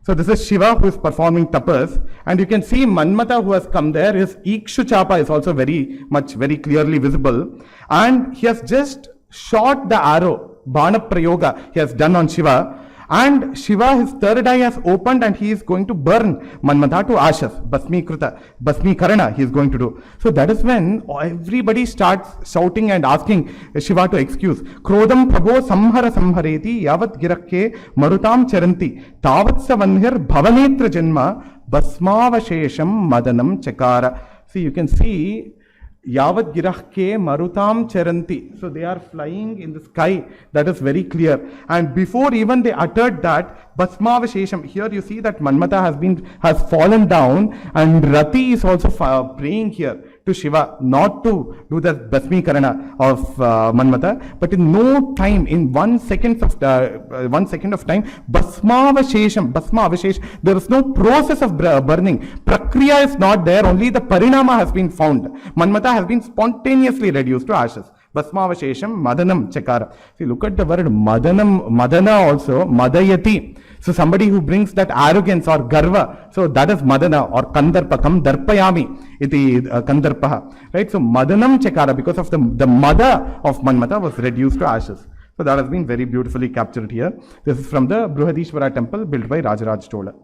So this is Shiva who is performing tapas, and you can see Manmata who has come there. His Ikshu Chapa is also very clearly visible, and he has just shot the arrow, Bana Prayoga, he has done on Shiva, and Shiva, his third eye has opened and he is going to burn Manmata to ashes, Basmi Karana he is going to do. So that is when everybody starts shouting and asking Shiva to excuse. Krodam Prabho Samhara Samhareti Yavat Girakke Marutam Charanti Tavatsa Vanhir Bhavanetra Janma Basmavashesham Madanam Chakara. See, you can see Yavat Girahke Marutam Charanti. So they are flying in the sky. That is very clear. And before even they uttered that, Basmavashesham, here you see that Manmata has fallen down, and Rati is also praying here to Shiva not to do the Basmi Karana of Manmata, but in no time, in 1 second of time, Basmavashesh, there is no process of burning. Prakriya is not there, only the Parinama has been found. Manmata has been spontaneously reduced to ashes. Basmavashesham Madanam Chakara. See, look at the word Madanam, Madana also, Madayati. So somebody who brings that arrogance or garva, so that is Madana or Kandarpa, Kam Darpayami, iti Kandarpaha. Right? So Madanam Chakara, because of the mother of Manmata was reduced to ashes. So that has been very beautifully captured here. This is from the Brihadishwara temple built by Rajaraj Chola.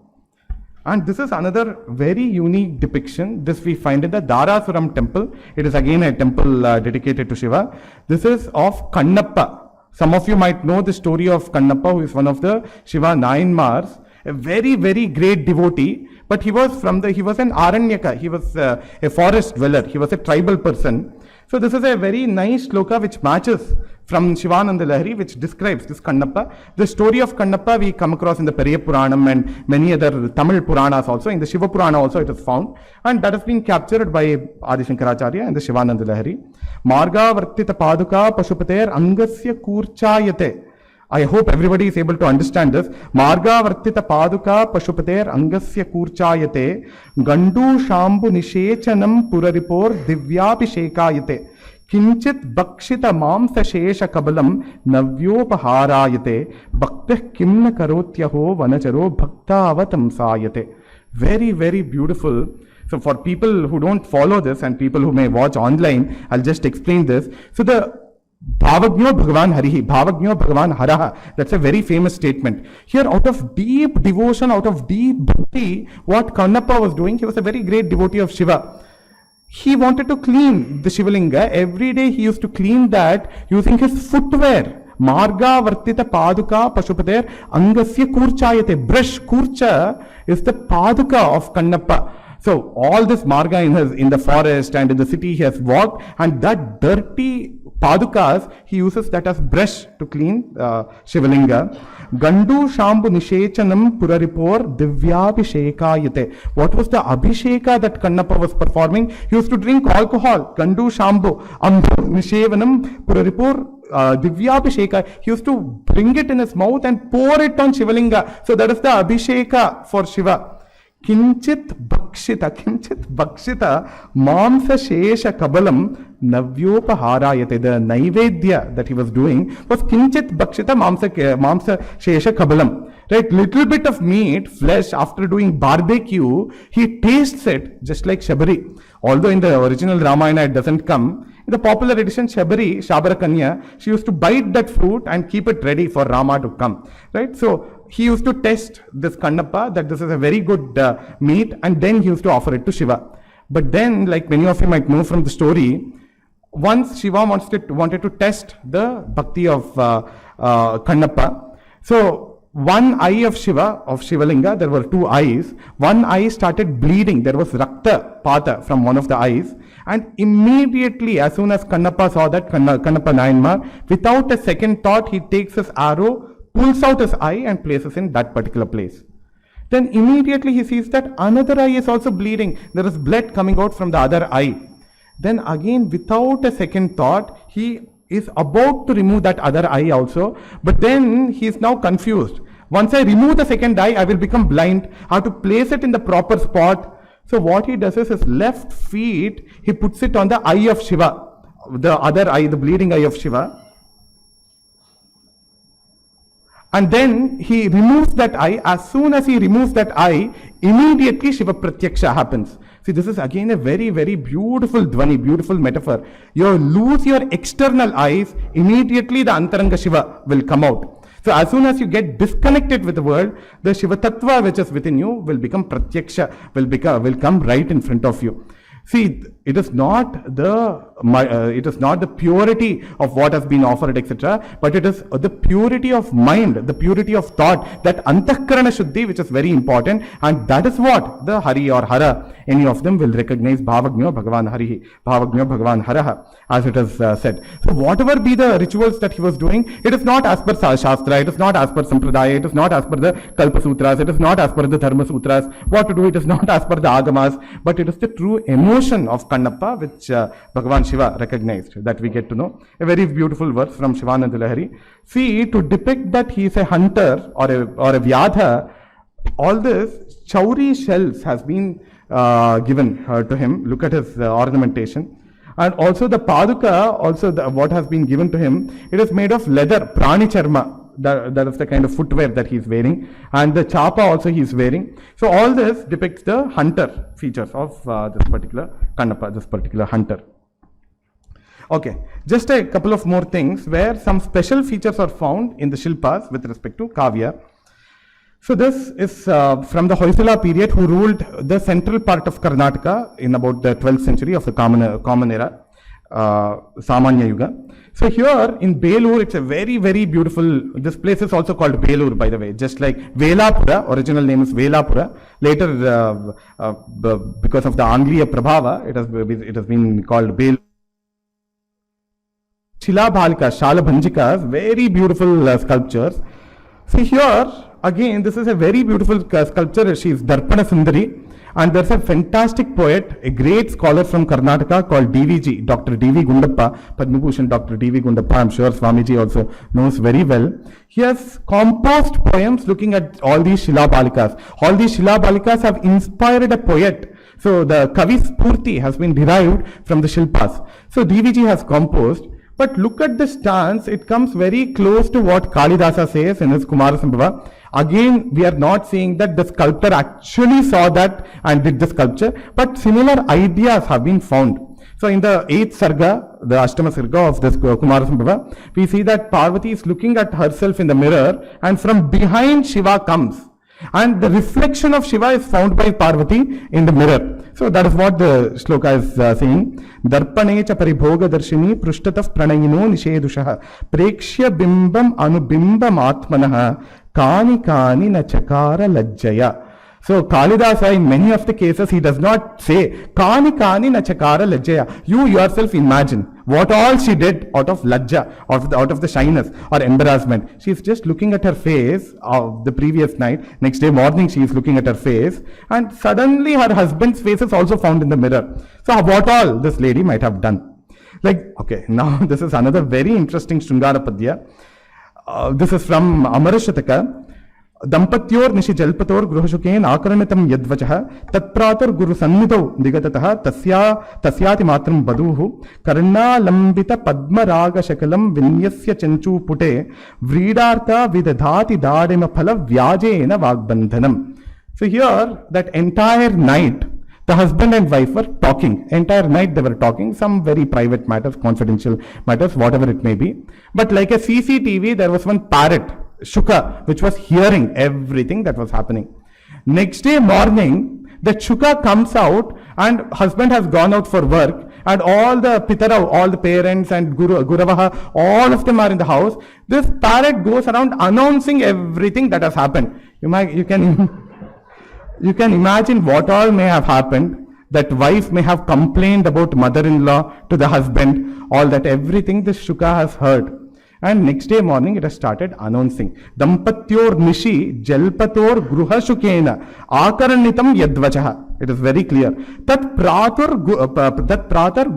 And this is another very unique depiction. This we find in the Darasuram temple. It is again a temple dedicated to Shiva. This is of Kannappa. Some of you might know the story of Kannappa, who is one of the Shiva Nayanmars, a very great devotee. But he was an Aranyaka. He was a forest dweller. He was a tribal person. So this is a very nice shloka which matches from Shivananda Lahiri, which describes this Kannappa. The story of Kannappa we come across in the Periya Puranam and many other Tamil Puranas also. In the Shiva Purana also it is found. And that has been captured by Adi Shankaracharya and the Shivananda Lahiri. Marga Vartita Paduka Pashupater Angasya Kurchayate. I hope everybody is able to understand this. Marga Vartita Paduka Pashupater Angasya Kurchayate Gandu Shambu Nishechanam Puraripor Divyapishekayate Kinchit Bakshita Mamsa Shesha Kabalam Navyopaharayate Bhaktah Kimna Karotyaho Vanacharo Bhakta Avatamsayate. Very beautiful. So for people who don't follow this and people who may watch online, I'll just explain this. So the Bhavagyo Bhagavan Harihi, Bhavagyo Bhagavan Haraha, that's a very famous statement. Here, out of deep devotion, out of deep bhakti, what Kannappa was doing, he was a very great devotee of Shiva. He wanted to clean the Shivalinga. Every day he used to clean that using his footwear. Marga Vartita Paduka Pashupater Angasya Kurchayate. Brush Kurcha is the Paduka of Kannappa. So all this marga in the forest and in the city he has walked, and that dirty padukas he uses that as brush to clean Shivalinga. Gandu Shambu Nishechanam Puraripor Divyabhishekayate. What was the Abhisheka that Kannappa was performing? He used to drink alcohol. Gandu Shambu Ambu Nishevanam Puraripor Divyabhisheka, he used to bring it in his mouth and pour it on Shivalinga. So that is the Abhisheka for Shiva. Kinchit bhakshita mamsa shesha kabalam navyopaharayate. The naivedya that he was doing was kinchit bhakshita mamsa shesha kabalam. Right, little bit of meat, flesh, after doing barbecue, he tastes it just like Shabari. Although in the original Ramayana it doesn't come, in the popular edition Shabari, Shabara Kanya, she used to bite that fruit and keep it ready for Rama to come. Right, so he used to test this Kannappa that this is a very good meat, and then he used to offer it to Shiva. But then, like many of you might know from the story, once Shiva wanted to test the bhakti of Kannappa. So one eye of Shiva, of Shivalinga, there were two eyes. One eye started bleeding. There was Rakta Pata from one of the eyes. And immediately, as soon as Kannappa saw that, Kannappa Nayanmar, without a second thought, he takes his arrow, pulls out his eye and places in that particular place. Then immediately he sees that another eye is also bleeding. There is blood coming out from the other eye. Then again, without a second thought, he is about to remove that other eye also. But then he is now confused. Once I remove the second eye, I will become blind. I have to place it in the proper spot. So what he does is his left feet, he puts it on the eye of Shiva. The other eye, the bleeding eye of Shiva. And then he removes that eye. As soon as he removes that eye, immediately Shiva Pratyaksha happens. See, this is again a very, very beautiful dhvani, beautiful metaphor. You lose your external eyes, immediately the Antaranga Shiva will come out. So as soon as you get disconnected with the world, the Shiva Tattva which is within you will become Pratyaksha, will come right in front of you. See, it is not the purity of what has been offered, etc., but it is the purity of mind, the purity of thought, that antahkarana shuddhi, which is very important, and that is what the Hari or Hara, any of them will recognize Bhavagnyo Bhagavan Harihi, Bhavagnyo Bhagavan Haraha, as it is said. So whatever be the rituals that he was doing, it is not as per Shastra, it is not as per Sampradaya, it is not as per the Kalpa Sutras, it is not as per the Dharma Sutras, what to do, it is not as per the Agamas, but it is the true emotion of Kannappa which Bhagavan Shiva recognized, that we get to know. A very beautiful verse from Shivananda Lahari. See, to depict that he is a hunter or a Vyadha, all this chauri shells has been given to him. Look at his ornamentation. And also the Paduka, also what has been given to him, it is made of leather, prani charma. That is the kind of footwear that he is wearing, and the chapa also he is wearing. So all this depicts the hunter features of this particular Kannappa, this particular hunter. Okay, just a couple of more things where some special features are found in the Shilpas with respect to Kavya. So this is from the Hoysala period, who ruled the central part of Karnataka in about the 12th century of the common era, Samanya Yuga. So here in Belur, it's a very, very beautiful, this place is also called Belur, by the way, just like Velapura, original name is Velapura. Later, because of the Angliya Prabhava, it has been called Belur. Shilabhalika, Shalabhanjikas, very beautiful sculptures. See here, again, this is a very beautiful sculpture. She is Darpana Sundari. And there's a fantastic poet, a great scholar from Karnataka called DVG, Dr. D.V. Gundappa, Padma Bhushan Dr. D.V. Gundappa, I'm sure Swamiji also knows very well. He has composed poems looking at all these Shilabhalikas. All these Shilabhalikas have inspired a poet. So the Kavi Spurti has been derived from the Shilpas. So DVG has composed. But look at the stance, it comes very close to what Kalidasa says in his Kumarasambhava. Again, we are not saying that the sculptor actually saw that and did the sculpture, but similar ideas have been found. So in the 8th Sarga, the Ashtama Sarga of this Kumarasambhava, we see that Parvati is looking at herself in the mirror, and from behind Shiva comes. And the reflection of Shiva is found by Parvati in the mirror. So that is what the shloka is saying. Darpanecha paribhoga darshini prushtatav pranayino nishedushaha prekshya bimbam anubimbam atmanaha kani kani na chakara lajjaya. So Kalidasa, in many of the cases, he does not say kani kani na chakara lajjaya. You yourself imagine what all she did out of lajja, out of the shyness or embarrassment. She is just looking at her face of the previous night. Next day morning she is looking at her face, and suddenly her husband's face is also found in the mirror. So what all this lady might have done. Like, okay, now this is another very interesting Shringara Padya. This is from Amarashataka. Dampatyor nishi jalpator gruhashuken akaranitam yadvachah tatpratar guru sannidau digatataha tasyati matram baduhu karna lambita padma raga shakalam vinyasya chanchu pute vridartha vidadhati dadima phala vyajena vagbandhanam. So here, that entire night, the husband and wife were talking. Entire night they were talking, some very private matters, confidential matters, whatever it may be. But like a CCTV, there was one parrot, Shuka, which was hearing everything that was happening. Next day morning, the Shuka comes out and husband has gone out for work and all the Pitarav, all the parents and Guravaha, all of them are in the house. This parrot goes around announcing everything that has happened. You can imagine what all may have happened. That wife may have complained about mother-in-law to the husband, all that, everything this Shuka has heard. And next day morning it has started announcing. Dampatyor nishi jalpator gruhashukena akaranitam yadvachaha. It is very clear. Tat pratar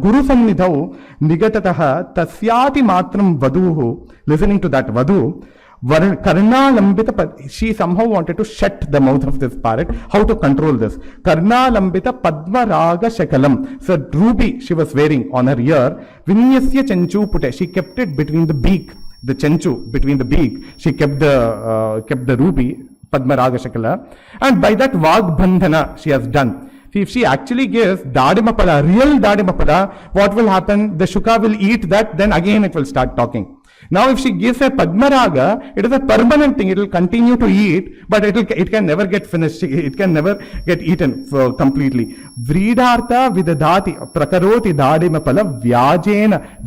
guru sannidhau nigatataha tasyati matram vaduhu. Listening to that vadu, Karna lambita, she somehow wanted to shut the mouth of this parrot. How to control this? Karna lambita padma raga shakalam. So ruby she was wearing on her ear. Vinyasya chanchu pute. She kept it between the beak, the chanchu between the beak. She kept the ruby padma raga shakala. And by that vagbandhana she has done. See, if she actually gives dadimapala, real dadimapala, what will happen? The Shuka will eat that, then again it will start talking. Now if she gives a Padmaraga, it is a permanent thing, it will continue to eat, but it can never get finished, it can never get eaten completely. Vridartha vidadati prakaroti dadimapala vyajena,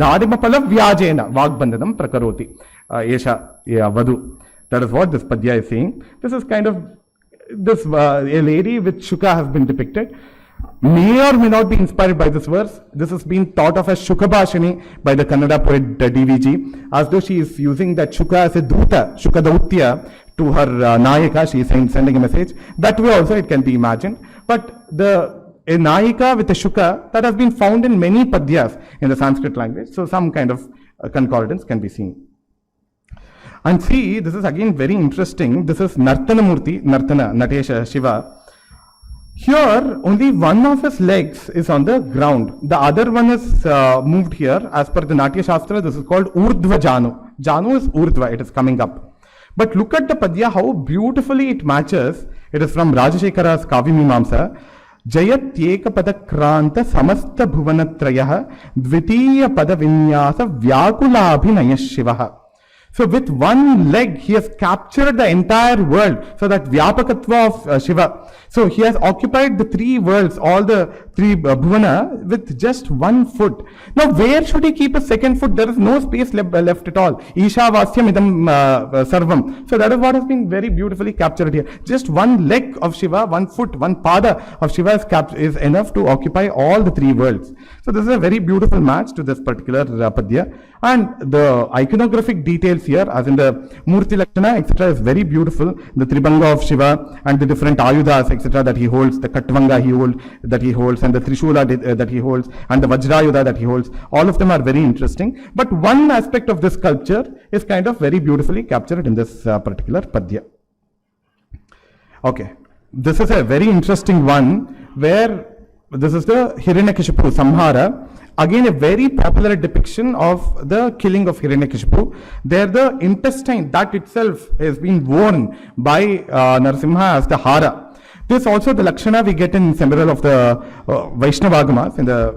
vagbandhanam prakaroti. Esha vadu. That is what this Padya is saying. This is kind of, this a lady with Shuka has been depicted. May or may not be inspired by this verse. This has been thought of as Shukabhashini by the Kannada poet DVG, as though she is using that Shuka as a Duta, Shukadautya, to her Nayaka. She is sending a message. That way also it can be imagined. But a Nayika with a Shuka, that has been found in many Padyas in the Sanskrit language. So some kind of concordance can be seen. And see, this is again very interesting. This is Nartana Murti, Nartana, Natesha, Shiva. Here, only one of his legs is on the ground. The other one is moved here. As per the Natya Shastra, this is called Urdhva Janu. Janu is Urdhva, it is coming up. But look at the Padya, how beautifully it matches. It is from Rajashekara's Kavimimamsa. Jayatyeka padakranta samasta bhuvanatrayaha dvitiya padavinyasa vyakulabhinaya shivaha. So with one leg, he has captured the entire world. So that Vyapakatva of Shiva. So he has occupied the three worlds, all the three bhuvana, with just one foot. Now where should he keep a second foot? There is no space left at all. Isha Vasyam idam sarvam. So that is what has been very beautifully captured here. Just one leg of Shiva, one foot, one pada of Shiva is enough to occupy all the three worlds. So this is a very beautiful match to this particular Padya. And the iconographic details here, as in the Murti Lakshana, etc., is very beautiful. The Tribanga of Shiva and the different Ayudas, etc., that he holds, the Katvanga that he holds, and the Trishula that he holds, and the Vajrayuda that he holds, all of them are very interesting. But one aspect of this sculpture is kind of very beautifully captured in this particular Padya. Okay, this is a very interesting one where this is the Hiranyakashipu Samhara. Again, a very popular depiction of the killing of Hiranyakashipu. There the intestine, that itself has been worn by Narasimha as the Hara. This also the Lakshana we get in several of the Vaishnava Agamas. In the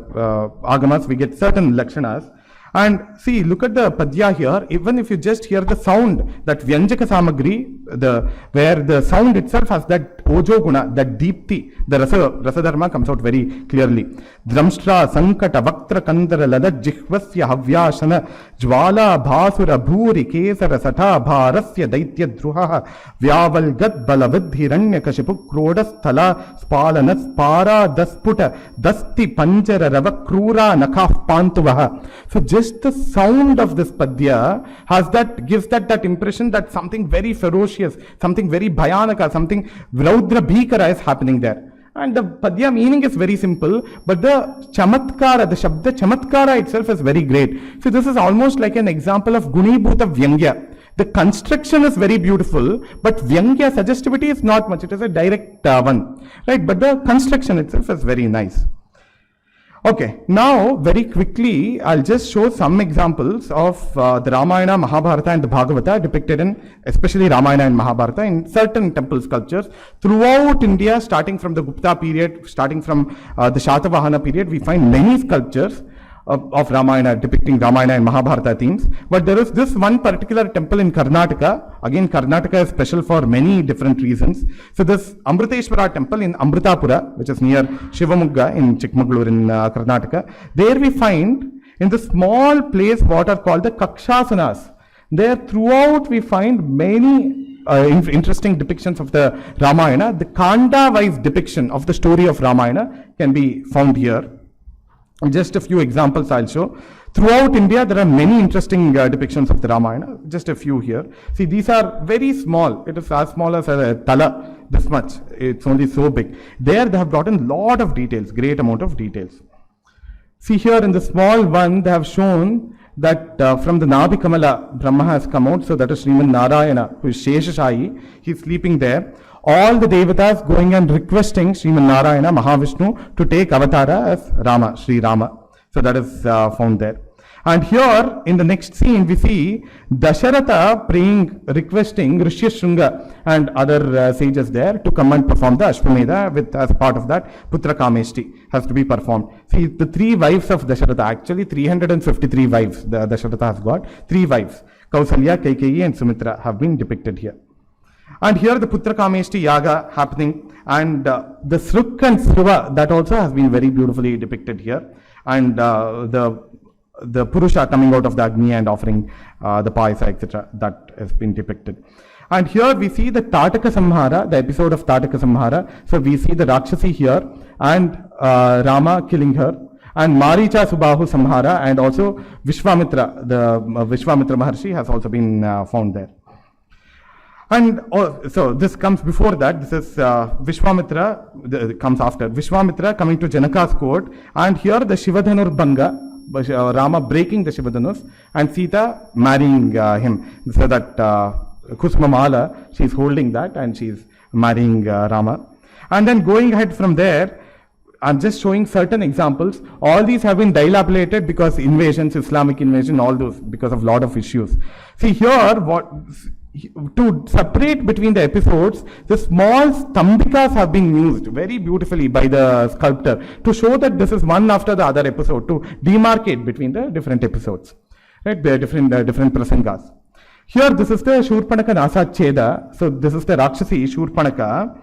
Agamas we get certain Lakshanas. And see, look at the Padya here. Even if you just hear the sound, that Vyanjaka Samagri, where the sound itself has that Ojo Guna, that Deepti, the Rasa Dharma comes out very clearly. Dramshtra Sankata Vaktra Kandara Lada Jihvasya Havyashana Jwala Bhasura Bhuri Kesara Sata Bharasya Daitya Druha Vyaval Gad Balavidhi Ranyakashipu Krodas Thala Spalanas Para Dasputa Dasti Panjara Rava Krura Nakaf Pantuvaha. So just the sound of this Padya gives that impression that something very ferocious, something very bhayanaka, something Vraudra Bhikara is happening there. And the padya meaning is very simple, but the chamatkara, the shabda chamatkara itself is very great. So this is almost like an example of Gunibhuta Vyangya. The construction is very beautiful, but Vyangya suggestivity is not much. It is a direct one, right? But the construction itself is very nice. Okay, now very quickly, I'll just show some examples of the Ramayana, Mahabharata and the Bhagavata depicted in, especially Ramayana and Mahabharata, in certain temple sculptures. Throughout India, starting from the Gupta period, starting from the Shatavahana period, we find many sculptures of Ramayana depicting Ramayana and Mahabharata themes. But there is this one particular temple in Karnataka. Again, Karnataka is special for many different reasons. So this Amriteshwara temple in Amritapura, which is near Shivamogga in Chikmagalur in Karnataka, there we find in the small place what are called the Kakshasanas. There throughout we find many interesting depictions of the Ramayana. The Kanda-wise depiction of the story of Ramayana can be found here. Just a few examples I'll show. Throughout India, there are many interesting depictions of the Ramayana. Just a few here. See, these are very small. It is as small as a tala, this much. It's only so big. There, they have brought in lot of details, great amount of details. See here in the small one, they have shown that from the Nabhi Kamala, Brahma has come out. So that is Sriman Narayana, who is Sheshashayi. He's sleeping there. All the devatas going and requesting Sriman Narayana, Mahavishnu, to take avatara as Rama, Sri Rama. So that is found there. And here in the next scene we see Dasharatha praying, requesting Rishyashunga and other sages there to come and perform the Ashwamedha with as part of that Putra Kameshti has to be performed. See the three wives of Dasharatha, actually 353 wives the Dasharatha has got. Three wives, Kausalya, Kaikeyi and Sumitra have been depicted here. And here the Putra Kameshti Yaga happening, and the Sruk and Sriva, that also has been very beautifully depicted here. And the Purusha coming out of the Agni and offering the Payasa, etc. that has been depicted. And here we see the Tataka Samhara, the episode of Tataka Samhara. So we see the Rakshasi here and Rama killing her. And Maricha Subahu Samhara, and also Vishwamitra, the Vishwamitra Maharshi has also been found there. And so this comes before that. This is Vishwamitra, comes after. Vishwamitra coming to Janaka's court, and here the Shivadhanur Bhanga, Rama breaking the Shivadhanus, and Sita marrying him. So that Kusma Mala, she's holding that and she's marrying Rama. And then going ahead from there, I'm just showing certain examples. All these have been dilapidated because invasions, Islamic invasion, all those, because of lot of issues. See here, to separate between the episodes, the small stambikas have been used very beautifully by the sculptor to show that this is one after the other episode, to demarcate between the different episodes, right? The different prasangas. Here, this is the Shurpanaka Nasacheda. So this is the Rakshasi Shurpanaka,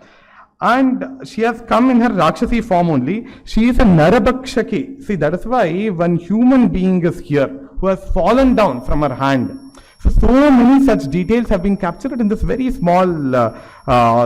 and she has come in her Rakshasi form only. She is a Narabakshaki. See, that is why one human being is here who has fallen down from her hand. So many such details have been captured in this very small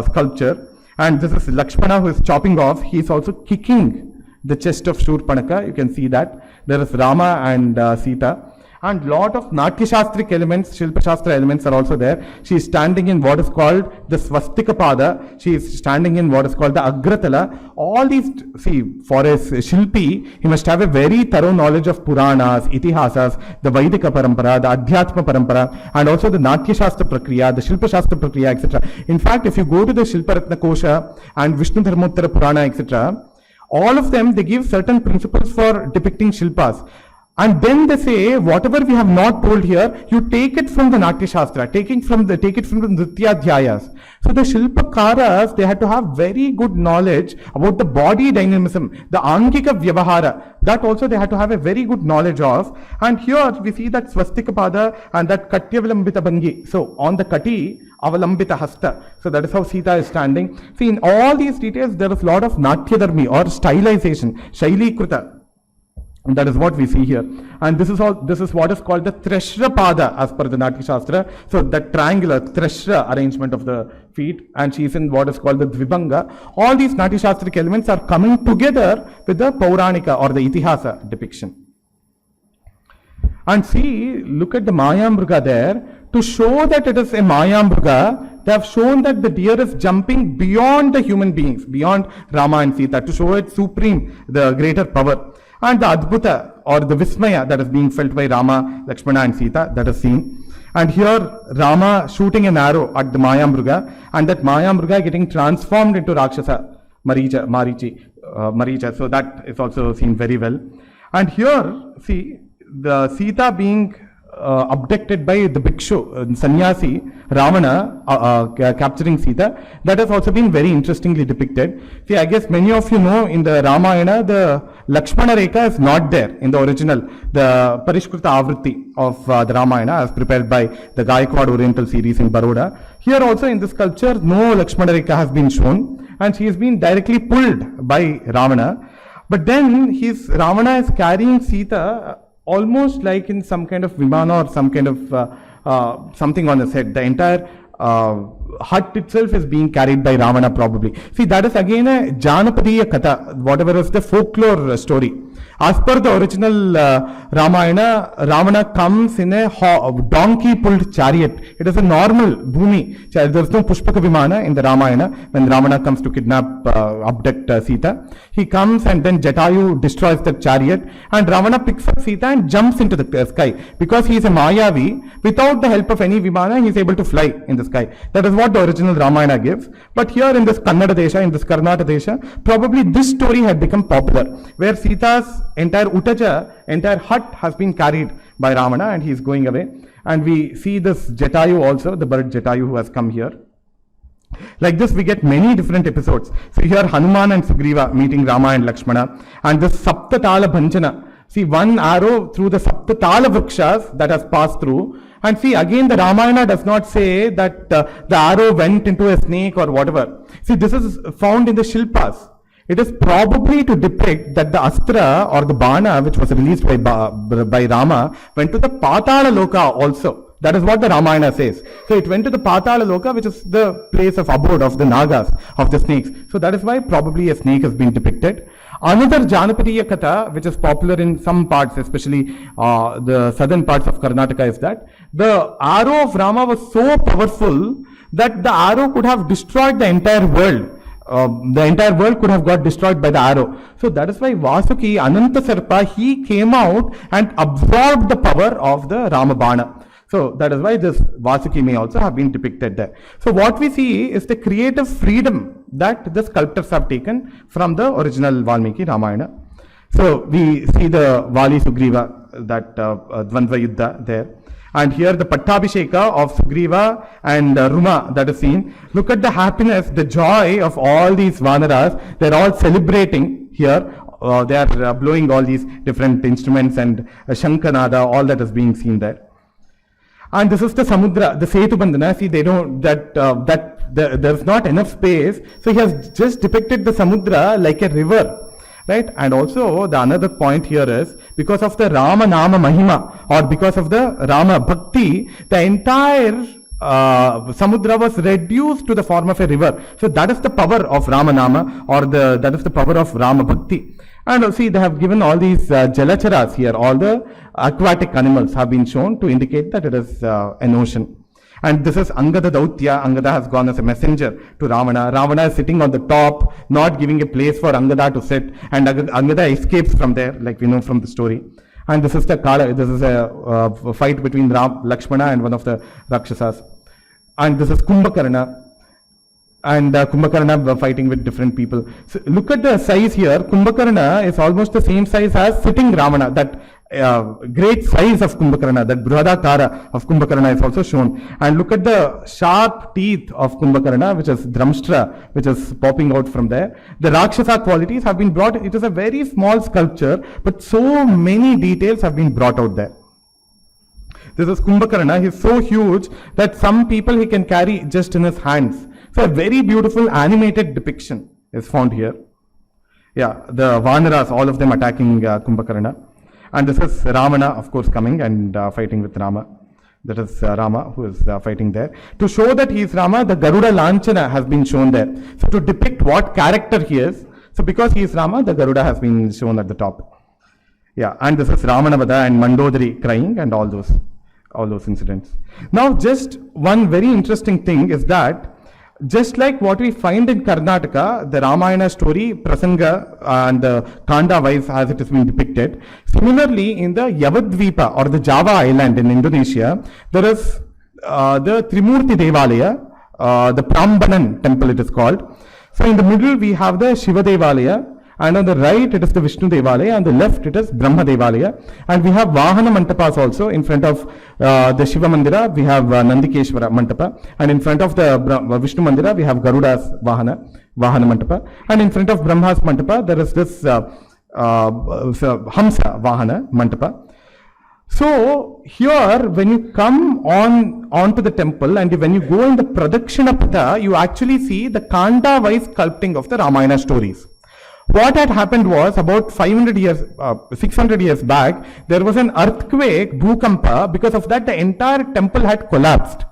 sculpture. And this is Lakshmana who is chopping off. He is also kicking the chest of Shurpanaka. You can see that. There is Rama and Sita. And lot of Natya Shastric elements, Shilpa Shastra elements are also there. She is standing in what is called the Swastika Pada. She is standing in what is called the Agratala. All these, see, for a Shilpi, he must have a very thorough knowledge of Puranas, Itihasas, the Vaidika Parampara, the Adhyatma Parampara, and also the Natya Shastra Prakriya, the Shilpa Shastra Prakriya, etc. In fact, if you go to the Shilpa Ratna Kosha and Vishnu Dharmottara Purana, etc., all of them, they give certain principles for depicting Shilpas. And then they say, whatever we have not told here, you take it from the Natya Shastra, take it from the Nritya Dhyayas. So the Shilpakaras, they had to have very good knowledge about the body dynamism, the Angika Vyavahara. That also they had to have a very good knowledge of. And here we see that Swastika Pada and that Katya Vilambita Bhangi. So on the Kati, Avalambita Hasta. So that is how Sita is standing. See, in all these details, there is a lot of Natyadharmi or stylization, Shaili Kruta. And that is what we see here. And this is what is called the Treshra Pada as per the Natya Shastra. So that triangular Treshra arrangement of the feet, and she is in what is called the Dvibhanga. All these Natya Shastric elements are coming together with the Pauranika or the Itihasa depiction. And see, look at the Mayamruga there. To show that it is a Mayamruga, they have shown that the deer is jumping beyond the human beings, beyond Rama and Sita, to show its supreme, the greater power. And the Adbhuta or the Vismaya that is being felt by Rama, Lakshmana and Sita, that is seen. And here Rama shooting an arrow at the Maya Mruga, and that Maya Mruga getting transformed into Rakshasa, Maricha. So that is also seen very well. And here, see, the Sita being abducted by the Bhikshu, Sannyasi, Ravana, capturing Sita, that has also been very interestingly depicted. See, I guess many of you know in the Ramayana, the Lakshmana Rekha is not there in the original, the Parishkruta Avritti of the Ramayana as prepared by the Gaikwad Oriental series in Baroda. Here also in this sculpture, no Lakshmana Rekha has been shown, and she has been directly pulled by Ravana. But then Ravana is carrying Sita almost like in some kind of vimana or some kind of something on the set. The entire hut itself is being carried by Ravana probably. See, that is again a Janapadiya Katha, whatever is the folklore story. As per the original Ramayana, Ravana comes in a donkey-pulled chariot. It is a normal bhumi. There is no Pushpaka Vimana in the Ramayana. When Ravana comes to kidnap, abduct Sita, he comes and then Jatayu destroys the chariot, and Ravana picks up Sita and jumps into the sky. Because he is a Mayavi, without the help of any Vimana, he is able to fly in the sky. That is what the original Ramayana gives. But here in this Kannada Desha, in this Karnataka Desha, probably this story had become popular, where Sita's entire Uttaja, entire hut has been carried by Ravana and he is going away. And we see this Jatayu also, the bird Jatayu who has come here. Like this, we get many different episodes. So here Hanuman and Sugriva meeting Rama and Lakshmana, and this Saptatala Bhanjana. See, one arrow through the Saptatala Vrikshas that has passed through. And see, again, the Ramayana does not say that the arrow went into a snake or whatever. See, this is found in the Shilpas. It is probably to depict that the Astra or the Bana, which was released by Rama, went to the Patala Loka also. That is what the Ramayana says. So it went to the Patala Loka, which is the place of abode of the Nagas, of the snakes. So that is why probably a snake has been depicted. Another Janapadiya Katha, which is popular in some parts, especially the southern parts of Karnataka, is that the arrow of Rama was so powerful that the arrow could have destroyed the entire world. The entire world could have got destroyed by the arrow. So that is why Vasuki, Ananta Sarpa, he came out and absorbed the power of the Ramabana. So that is why this Vasuki may also have been depicted there. So what we see is the creative freedom that the sculptors have taken from the original Valmiki Ramayana. So we see the Vali Sugriva, that Dvandva Yuddha there. And here the Pattabhisheka of Sugriva and Ruma that is seen. Look at the happiness, the joy of all these Vanaras. They are all celebrating here. They are blowing all these different instruments and Shankanada, all that is being seen there. And this is the Samudra, the Setu Bandhana. See, they don't, there's not enough space. So he has just depicted the Samudra like a river. Right? And also the another point here is because of the Rama Nama Mahima, or because of the Rama Bhakti, the entire Samudra was reduced to the form of a river. So that is the power of Rama Nama, or that is the power of Rama Bhakti. And see, they have given all these Jalacharas here, all the aquatic animals have been shown to indicate that it is an ocean. And this is Angada Dautya. Angada has gone as a messenger to Ravana. Ravana is sitting on the top, not giving a place for Angada to sit. And Angada escapes from there, like we know from the story. And this is the Kala. This is a fight between Lakshmana and one of the Rakshasas. And this is Kumbhakarna. And Kumbhakarna fighting with different people. So look at the size here. Kumbhakarna is almost the same size as sitting Ravana. That great size of Kumbhakarna, that Brihadakara of Kumbhakarna is also shown. And look at the sharp teeth of Kumbhakarna, which is Dramshtra, which is popping out from there. The Rakshasa qualities have been brought. It is a very small sculpture, but so many details have been brought out there. This is Kumbhakarna. He is so huge that some people he can carry just in his hands. So a very beautiful animated depiction is found here. Yeah, the Vanaras, all of them attacking Kumbhakarna. And this is Ravana, of course, coming and fighting with Rama. That is Rama who is fighting there. To show that he is Rama, the Garuda Lanchana has been shown there. So to depict what character he is, so because he is Rama, the Garuda has been shown at the top. Yeah, and this is Ramanavada and Mandodari crying and all those all those incidents. Now, just one very interesting thing is that just like what we find in Karnataka, the Ramayana story, Prasanga and the Kanda wise as it has been depicted, similarly in the Yavadvipa or the Java island in Indonesia, there is the Trimurti Devalaya, the Prambanan temple it is called. So in the middle we have the Shiva Devalaya, and on the right it is the Vishnu Devalaya, and the left it is Brahma Devalaya, and we have Vahana Mantapas also. In front of the Shiva Mandira we have Nandikeshwara Mantapa, and in front of the Vishnu Mandira we have Garuda's Vahana Mantapa, and in front of Brahma's Mantapa there is this Hamsa Vahana Mantapa. So here when you come onto the temple and when you go in the Pradakshina Patha, you actually see the Kanda wise sculpting of the Ramayana stories. What had happened was about 600 years back, there was an earthquake, Bhukampa. Because of that, the entire temple had collapsed.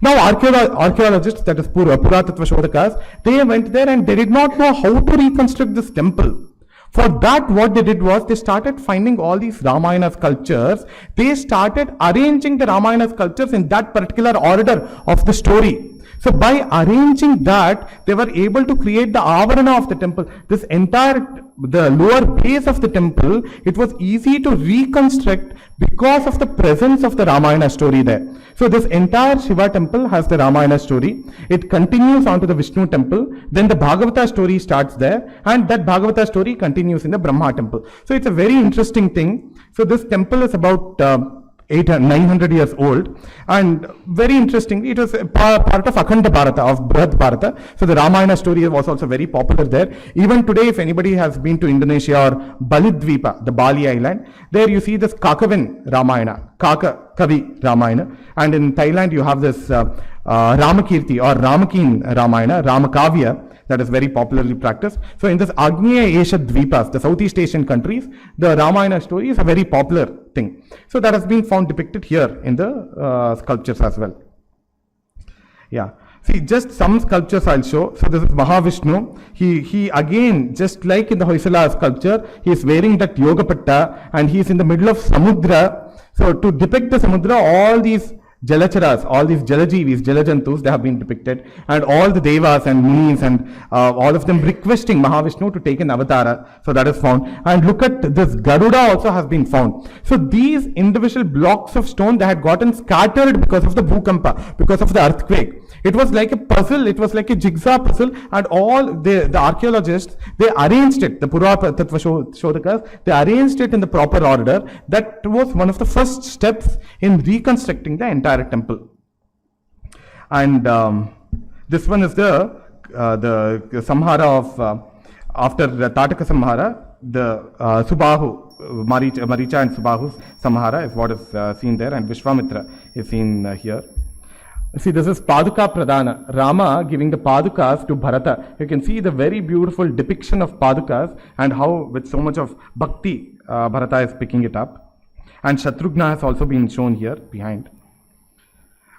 Now, archaeologists, that is Puratattva Shodhakas, they went there and they did not know how to reconstruct this temple. For that, what they did was they started finding all these Ramayana sculptures. They started arranging the Ramayana sculptures in that particular order of the story. So by arranging that, they were able to create the avarana of the temple. This entire, the lower base of the temple, it was easy to reconstruct because of the presence of the Ramayana story there. So this entire Shiva temple has the Ramayana story. It continues onto the Vishnu temple. Then the Bhagavata story starts there. And that Bhagavata story continues in the Brahma temple. So it's a very interesting thing. So this temple is about 900 years old, and very interesting, it was part of Akhanda Bharata, of Brihad Bharata. So the Ramayana story was also very popular there. Even today, if anybody has been to Indonesia or Balidvipa, the Bali island, there you see this Kakavin Ramayana, Kaka Kavi Ramayana, and in Thailand you have this Ramakirti or Ramakin Ramayana, Ramakavya, that is very popularly practiced. So in this Agneya Asia Dvipas, the Southeast Asian countries, the Ramayana story is a very popular thing. So that has been found depicted here in the sculptures as well. Yeah. See, just some sculptures I'll show. So this is Mahavishnu. He again, just like in the Hoysala sculpture, he is wearing that Yogapatta and he is in the middle of Samudra. So to depict the Samudra, all these Jalacharas, all these Jalajivis, Jalajantus, they have been depicted, and all the Devas and Munis and all of them requesting Mahavishnu to take an avatara. So that is found. And look at this Garuda also has been found. So these individual blocks of stone, they had gotten scattered because of the Bhukampa, because of the earthquake. It was like a puzzle, it was like a jigsaw puzzle, and all the archaeologists, they arranged it, the Puratattva Shodhakas, they arranged it in the proper order. That was one of the first steps in reconstructing the entire temple. And this one is the Samhara of, after the Tataka Samhara, the Subahu, Maricha and Subahu's Samhara is what is seen there, and Vishwamitra is seen here. See, this is Paduka Pradhana, Rama giving the Padukas to Bharata. You can see the very beautiful depiction of Padukas and how with so much of Bhakti Bharata is picking it up. And Shatrughna has also been shown here behind.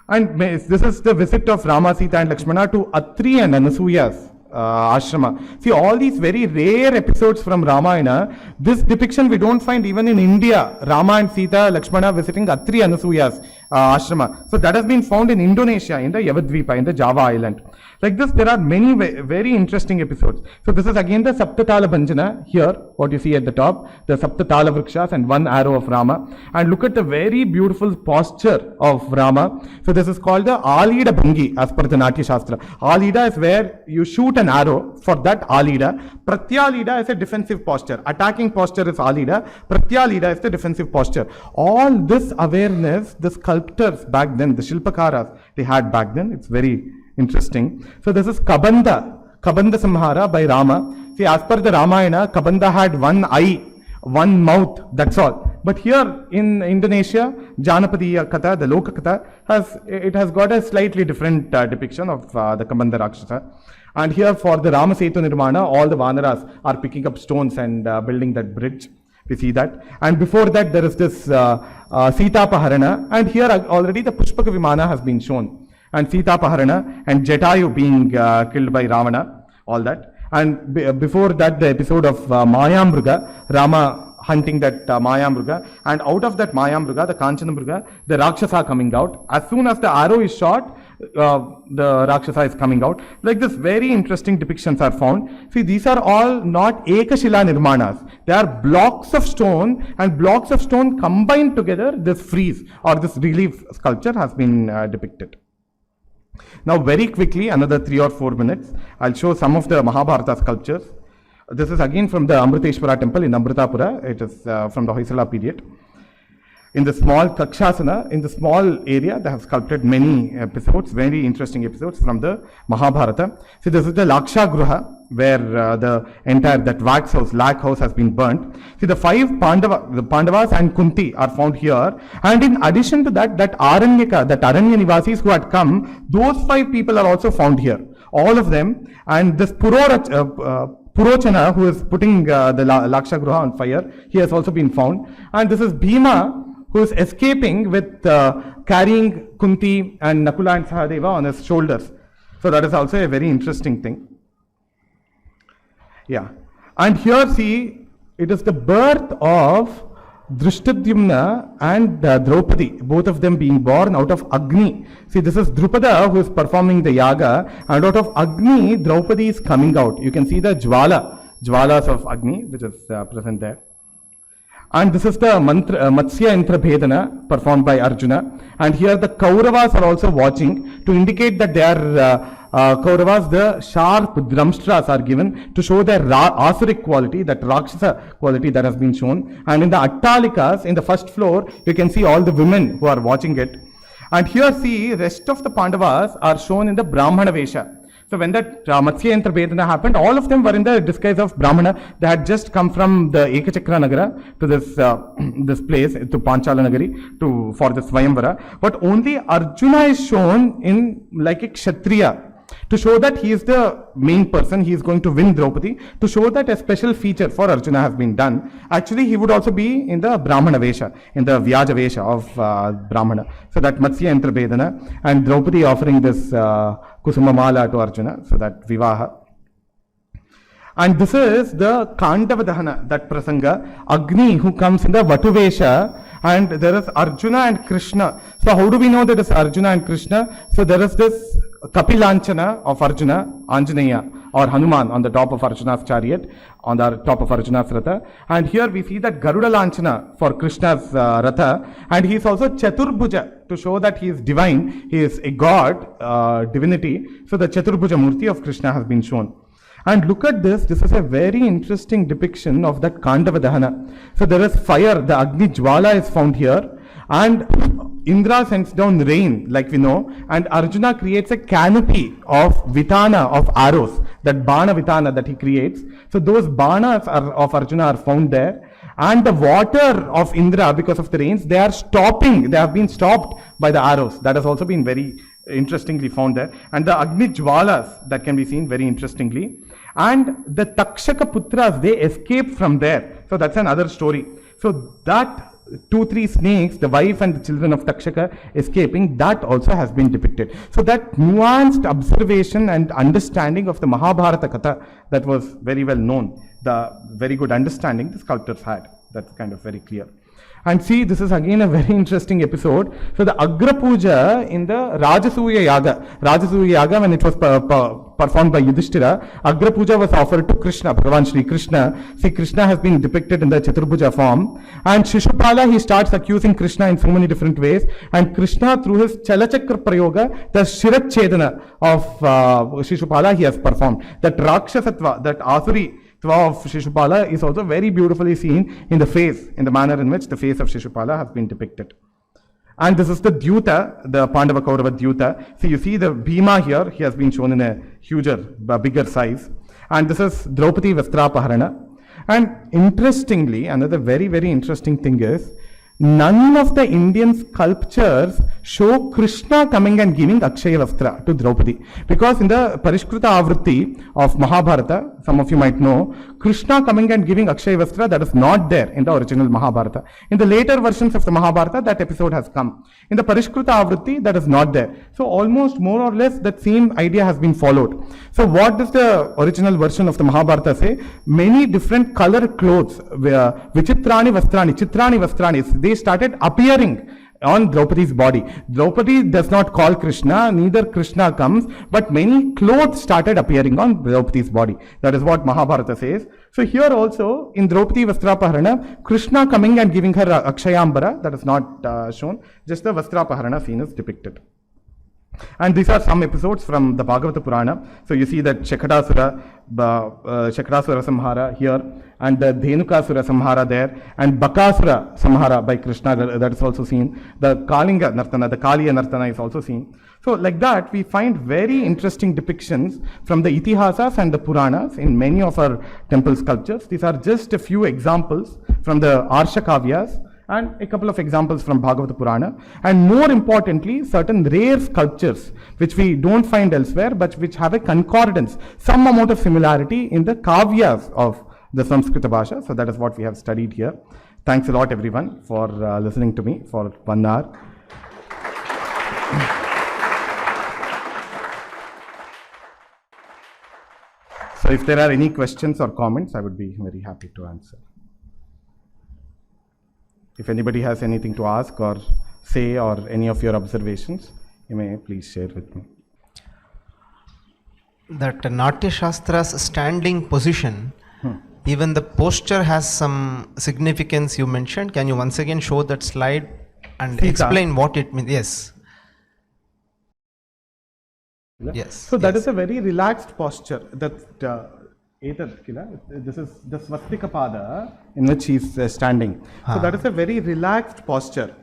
And this is the visit of Rama, Sita and Lakshmana to Atri and Anasuya's ashrama. See, all these very rare episodes from Ramayana, this depiction we don't find even in India. Rama and Sita, Lakshmana visiting Atri Anasuya's ashrama. So that has been found in Indonesia, in the Yavadvipa, in the Java island. Like this, there are many very interesting episodes. So this is again the Saptatala Bhanjana here, what you see at the top, the Saptatala Vrikshas and one arrow of Rama. And look at the very beautiful posture of Rama. So this is called the Alida Bhangi as per the Natya Shastra. Alida is where you shoot an arrow, for that Alida. Pratyalida is a defensive posture. Attacking posture is Alida. Pratyalida is the defensive posture. All this awareness, the sculptors back then, the Shilpakaras, they had back then. It's very interesting. So this is Kabanda Samhara by Rama. See, as per the Ramayana, Kabanda had one eye, one mouth, that's all. But here in Indonesia, Janapadiya Katha, the Loka Katha, has got a slightly different depiction of the Kabanda Rakshasa. And here for the Rama Setu Nirmana, all the Vanaras are picking up stones and building that bridge. We see that. And before that, there is this Sita Paharana. And here already the Pushpaka Vimana has been shown. And Sita Paharana and Jatayu being killed by Ravana, all that. And before that, the episode of Mayamruga, Rama hunting that Mayamruga, and out of that Mayamruga, the Kanchanamruga, the Rakshasa are coming out. As soon as the arrow is shot, the Rakshasa is coming out. Like this, very interesting depictions are found. See, these are all not Ekashila Nirmanas. They are blocks of stone, and blocks of stone combined together, this frieze or this relief sculpture has been depicted. Now, very quickly, another 3 or 4 minutes, I'll show some of the Mahabharata sculptures. This is again from the Amriteshwara temple in Amritapura. It is from the Hoysala period. In the small Kakshasana, in the small area, they have sculpted many episodes, very interesting episodes from the Mahabharata. See, this is the Laksha Gruha, where the entire, that wax house, Lak house has been burnt. See, the 5 the Pandavas and Kunti are found here. And in addition to that, that Aranyaka, that Aranya Nivasis who had come, those 5 people are also found here. All of them. And this Purochana, who is putting the Laksha Gruha on fire, he has also been found. And this is Bhima, who is escaping with carrying Kunti and Nakula and Sahadeva on his shoulders. So that is also a very interesting thing. Yeah. And here see, it is the birth of Drishtadyumna and Draupadi, both of them being born out of Agni. See, this is Drupada who is performing the yaga, and out of Agni, Draupadi is coming out. You can see the Jwalas of Agni, which is present there. And this is the Matsya Intra Bhedana performed by Arjuna. And here the Kauravas are also watching to indicate that they are Kauravas, the sharp drumstras are given to show their asuric quality, that Rakshasa quality that has been shown. And in the Attalikas, in the first floor, you can see all the women who are watching it. And here see, rest of the Pandavas are shown in the Brahmana Vesha. So when that Matsya Yantra Vedana happened, all of them were in the disguise of Brahmana. They had just come from the Ekachakra Nagara to this this place, to Panchala Nagari, for the Swayamvara. But only Arjuna is shown in like a Kshatriya, to show that he is the main person, he is going to win Draupadi, to show that a special feature for Arjuna has been done. Actually, he would also be in the Brahmana Vesha, in the Vyaja Vesha of Brahmana. So that Matsya Yantra Vedana, and Draupadi offering this Kusumamala to Arjuna, so that Vivaha. And this is the Kandavadahana, that Prasanga, Agni who comes in the Vatuvesha, and there is Arjuna and Krishna. So how do we know that it is Arjuna and Krishna? So there is this Kapilanchana of Arjuna, Anjaneya or Hanuman on the top of Arjuna's chariot, on the top of Arjuna's Ratha. And here we see that Garuda Lanchana for Krishna's Ratha. And he is also Chaturbuja to show that he is divine, he is a god, divinity. So the Chaturbuja Murti of Krishna has been shown. And look at this, this is a very interesting depiction of that Kandavadahana. So there is fire, the Agni Jwala is found here, and Indra sends down rain, like we know, and Arjuna creates a canopy of Vitana, of arrows, that Bana Vitana that he creates. So those Banas of Arjuna are found there. And the water of Indra, because of the rains, they are stopping, they have been stopped by the arrows. That has also been very interestingly found there. And the Agni Jwalas that can be seen very interestingly. And the Takshaka Putras, they escape from there. So that's another story. So that 2-3 snakes, the wife and the children of Takshaka escaping, that also has been depicted. So that nuanced observation and understanding of the Mahabharata Katha, that was very well known. The very good understanding the sculptors had. That's kind of very clear. And see, this is again a very interesting episode. So the Agra Puja in the Rajasuya Yaga, when it was performed by Yudhishthira, Agra Puja was offered to Krishna, Bhagavan Shri Krishna. See, Krishna has been depicted in the Chaturbuja form. And Shishupala, he starts accusing Krishna in so many different ways. And Krishna, through his Chalachakra Prayoga, the Shirat Chedana of Shishupala, he has performed. That Rakshasatva, that Asuri of Shishupala is also very beautifully seen in the face, in the manner in which the face of Shishupala has been depicted. And this is the Dyuta, the Pandava Kaurava Dyuta. So you see the Bhima here, he has been shown in a bigger size. And this is Draupadi Vastrapaharana. And interestingly, another very, very interesting thing is, none of the Indian sculptures show Krishna coming and giving Akshaya Vastra to Draupadi. Because in the Parishkruta Avritti of Mahabharata, some of you might know, Krishna coming and giving Akshaya Vastra, that is not there in the original Mahabharata. In the later versions of the Mahabharata, that episode has come. In the Parishkruta Avritti, that is not there. So almost more or less that same idea has been followed. So what does the original version of the Mahabharata say? Many different color clothes, Vichitrani Vastrani, Chitrani Vastrani, they started appearing on Draupadi's body. Draupadi does not call Krishna, neither Krishna comes, but many clothes started appearing on Draupadi's body. That is what Mahabharata says. So here also, in Draupadi Vastrapaharana, Krishna coming and giving her Akshayambara, that is not shown, just the Vastrapaharana scene is depicted. And these are some episodes from the Bhagavata Purana. So you see that Shakatasura Samhara here, and the Dhenukasura Samhara there, and Bakasura Samhara by Krishna, that is also seen. The Kalinga Nartana, the Kaliya Nartana is also seen. So like that, we find very interesting depictions from the Itihasas and the Puranas in many of our temple sculptures. These are just a few examples from the Arsha Kavyas, and a couple of examples from Bhagavata Purana, and more importantly, certain rare sculptures which we don't find elsewhere, but which have a concordance, some amount of similarity in the kavyas of the Sanskrit Bhasha. So that is what we have studied here. Thanks a lot everyone for listening to me for 1 hour. So if there are any questions or comments, I would be very happy to answer. If anybody has anything to ask or say or any of your observations, you may please share with me. That Natya Shastra's standing position, even the posture has some significance you mentioned. Can you once again show that slide and Sita. explain what it means? Yes. Yes. So that yes. is a very relaxed posture. This is the Swastika Pada in which he is standing. So that is a very relaxed posture.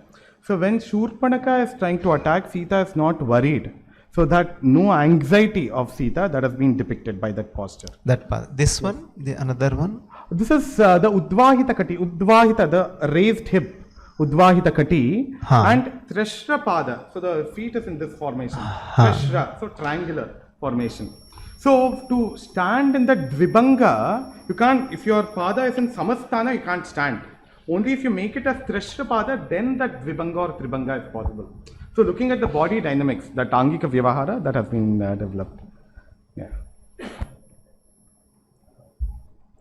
So when Shurpanaka is trying to attack, Sita is not worried. So that no anxiety of Sita, that has been depicted by that posture. That part. This one, the another one. This is the Udvahita Kati, Udvahita, the raised hip, Udvahita Kati, and Trishra Pada. So the feet is in this formation. Trishra, so triangular formation. So to stand in the Dvibhanga, you can't, if your Pada is in Samasthana, you can't stand. Only if you make it as Trishra Pada, then that Dvibhanga or Tribhanga is possible. So looking at the body dynamics, that Angika Vyavahara, that has been developed. Yeah.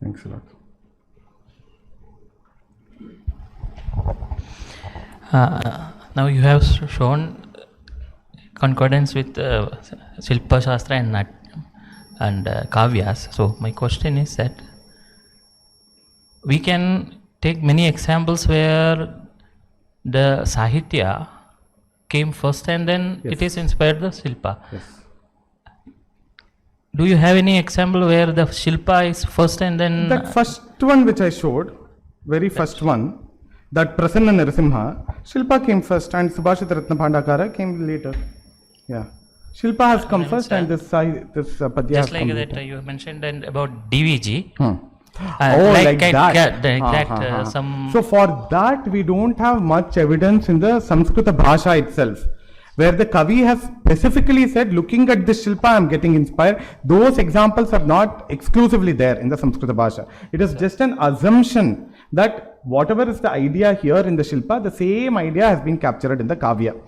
Thanks a lot. Now you have shown concordance with Shilpa Shastra and Kavyas. So my question is that we can take many examples where the Sahitya came first and then it is inspired the Shilpa. Yes. Do you have any example where the Shilpa is first and then... That first one which I showed, very first one, that Prasanna Narasimha, Shilpa came first and Subhashita Ratna Bhandakara came later. Yeah. Shilpa has come first and this Padya just has like come that later. you mentioned and about DVG. Like that. Some... So for that we don't have much evidence in the Sanskrita Bhasha itself, where the Kavi has specifically said, looking at this Shilpa I am getting inspired. Those examples are not exclusively there in the Sanskrita Bhasha. It is just an assumption that whatever is the idea here in the Shilpa, the same idea has been captured in the Kavya.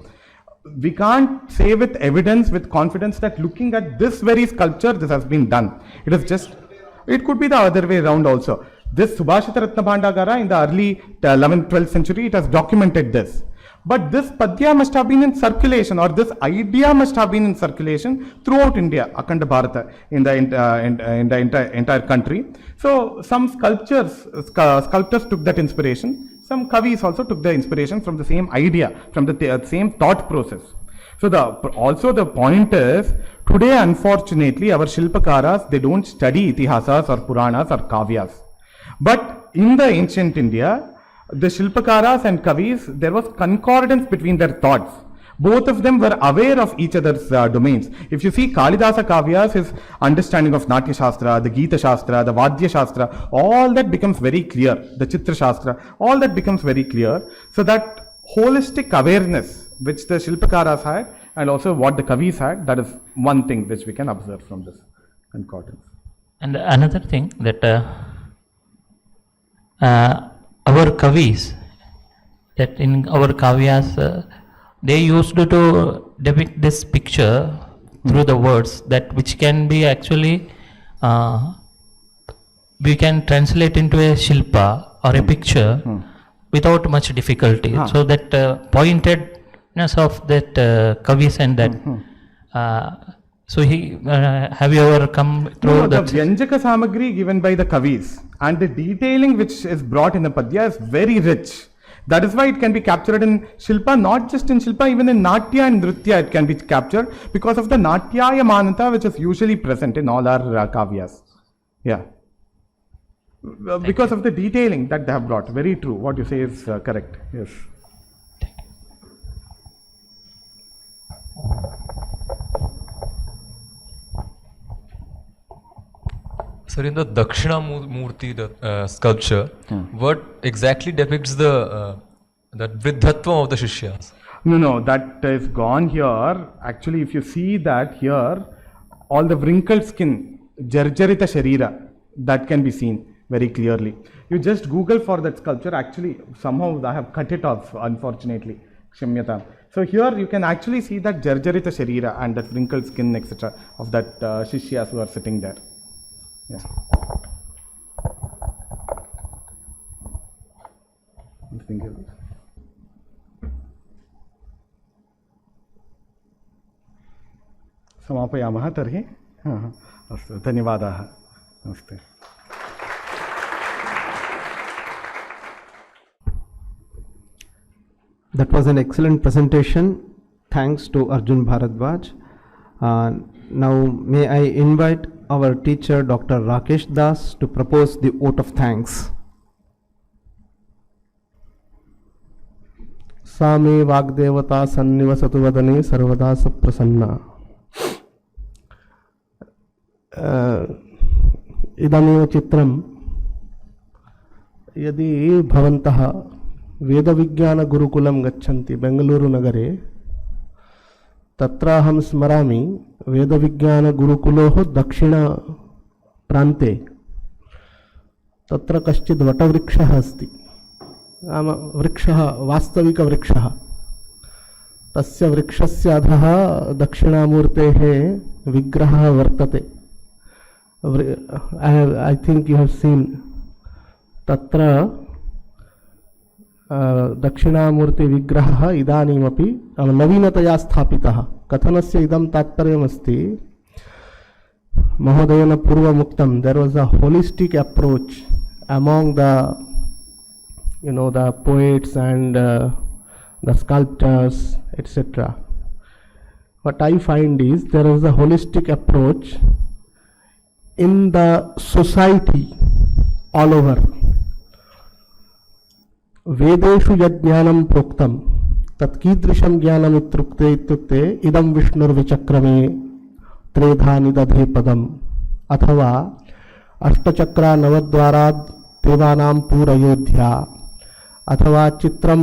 We can't say with evidence, with confidence that looking at this very sculpture, this has been done. It is just, it could be the other way around also. This Subhashita Ratna Bhandagara in the early 11th, 12th century, it has documented this. But this Padya must have been in circulation, or this idea must have been in circulation throughout India, Akhanda Bharata, in the entire country. So some sculptors took that inspiration. Some Kavis also took the inspiration from the same idea, from the same thought process. So also the point is, today unfortunately our Shilpakaras, they don't study Itihasas or Puranas or Kavyas. But in the ancient India, the Shilpakaras and Kavis, there was concordance between their thoughts. Both of them were aware of each other's domains. If you see Kalidasa Kavyas, his understanding of Natya Shastra, the Gita Shastra, the Vadya Shastra, all that becomes very clear. The Chitra Shastra, all that becomes very clear. So that holistic awareness which the Shilpakaras had and also what the Kavis had, that is one thing which we can observe from this concordance. And another thing that our Kavis, that in our Kavyas, they used to depict this picture through the words, that which can be actually, we can translate into a Shilpa or a picture without much difficulty. So that pointedness of that Kavis and that, so have you ever come through that? The Vyanjaka Samagri given by the Kavis and the detailing which is brought in the Padya is very rich. That is why it can be captured in Shilpa, not just in Shilpa, even in Natya and Nritya it can be captured because of the Natyaya Manata which is usually present in all our Kavyas. Yeah. Because of the detailing that they have brought. Very true. What you say is correct. Yes. Sir, in the Dakshina Murti, the sculpture, what exactly depicts the Vriddhatva of the Shishyas? No, that is gone here. Actually, if you see that here, all the wrinkled skin, Jarjarita Sharira, that can be seen very clearly. You just Google for that sculpture. Actually, somehow I have cut it off, unfortunately. Kshamyata. So here you can actually see that Jarjarita Sharira and that wrinkled skin, etc. of that Shishyas who are sitting there. Yeah. समापयामः तर्हि अस्तु धन्यवादाः नमस्ते That was an excellent presentation. Thanks to Arjun Bharadwaj. Now may I invite our teacher Dr. Rakesh Das to propose the vote of thanks. सा मे वाग्देवता सन्निवसतु वदने सर्वदा सप्रसन्ना. इदमेव चित्रं यदि भवन्तः वेदविज्ञानगुरुकुलं गच्छन्ति बेङ्गलूरु नगरे, तत्र अहं स्मरामि वेदविज्ञानगुरुकुलोः दक्षिणप्रान्ते तत्र कश्चित् वटवृक्षः अस्ति. नाम वृक्षः वास्तविकवृक्षः. तस्य वृक्षस्य अधः दक्षिणामूर्तेः विग्रहः वर्तते. I think you have seen. तत्र दक्षिणामूर्ति विग्रहः इदानीमपि नवीनतया स्थापितः. कथनस्य इदं तात्पर्यमस्ति, महोदयेन पूर्वमुक्तं, there was a holistic approach among the the poets and the sculptors, etc. What I find is there is a holistic approach in the society all over. वेदेषु यज्ञानं प्रोक्तं तत्कीदृशं ज्ञानम् इत्युक्ते इदं विष्णुर्विचक्रमे त्रेधा निदधे पदम्, अथवा अष्टचक्रा नवद्वाराद् देवानां पूरयोध्या, अथवा चित्रं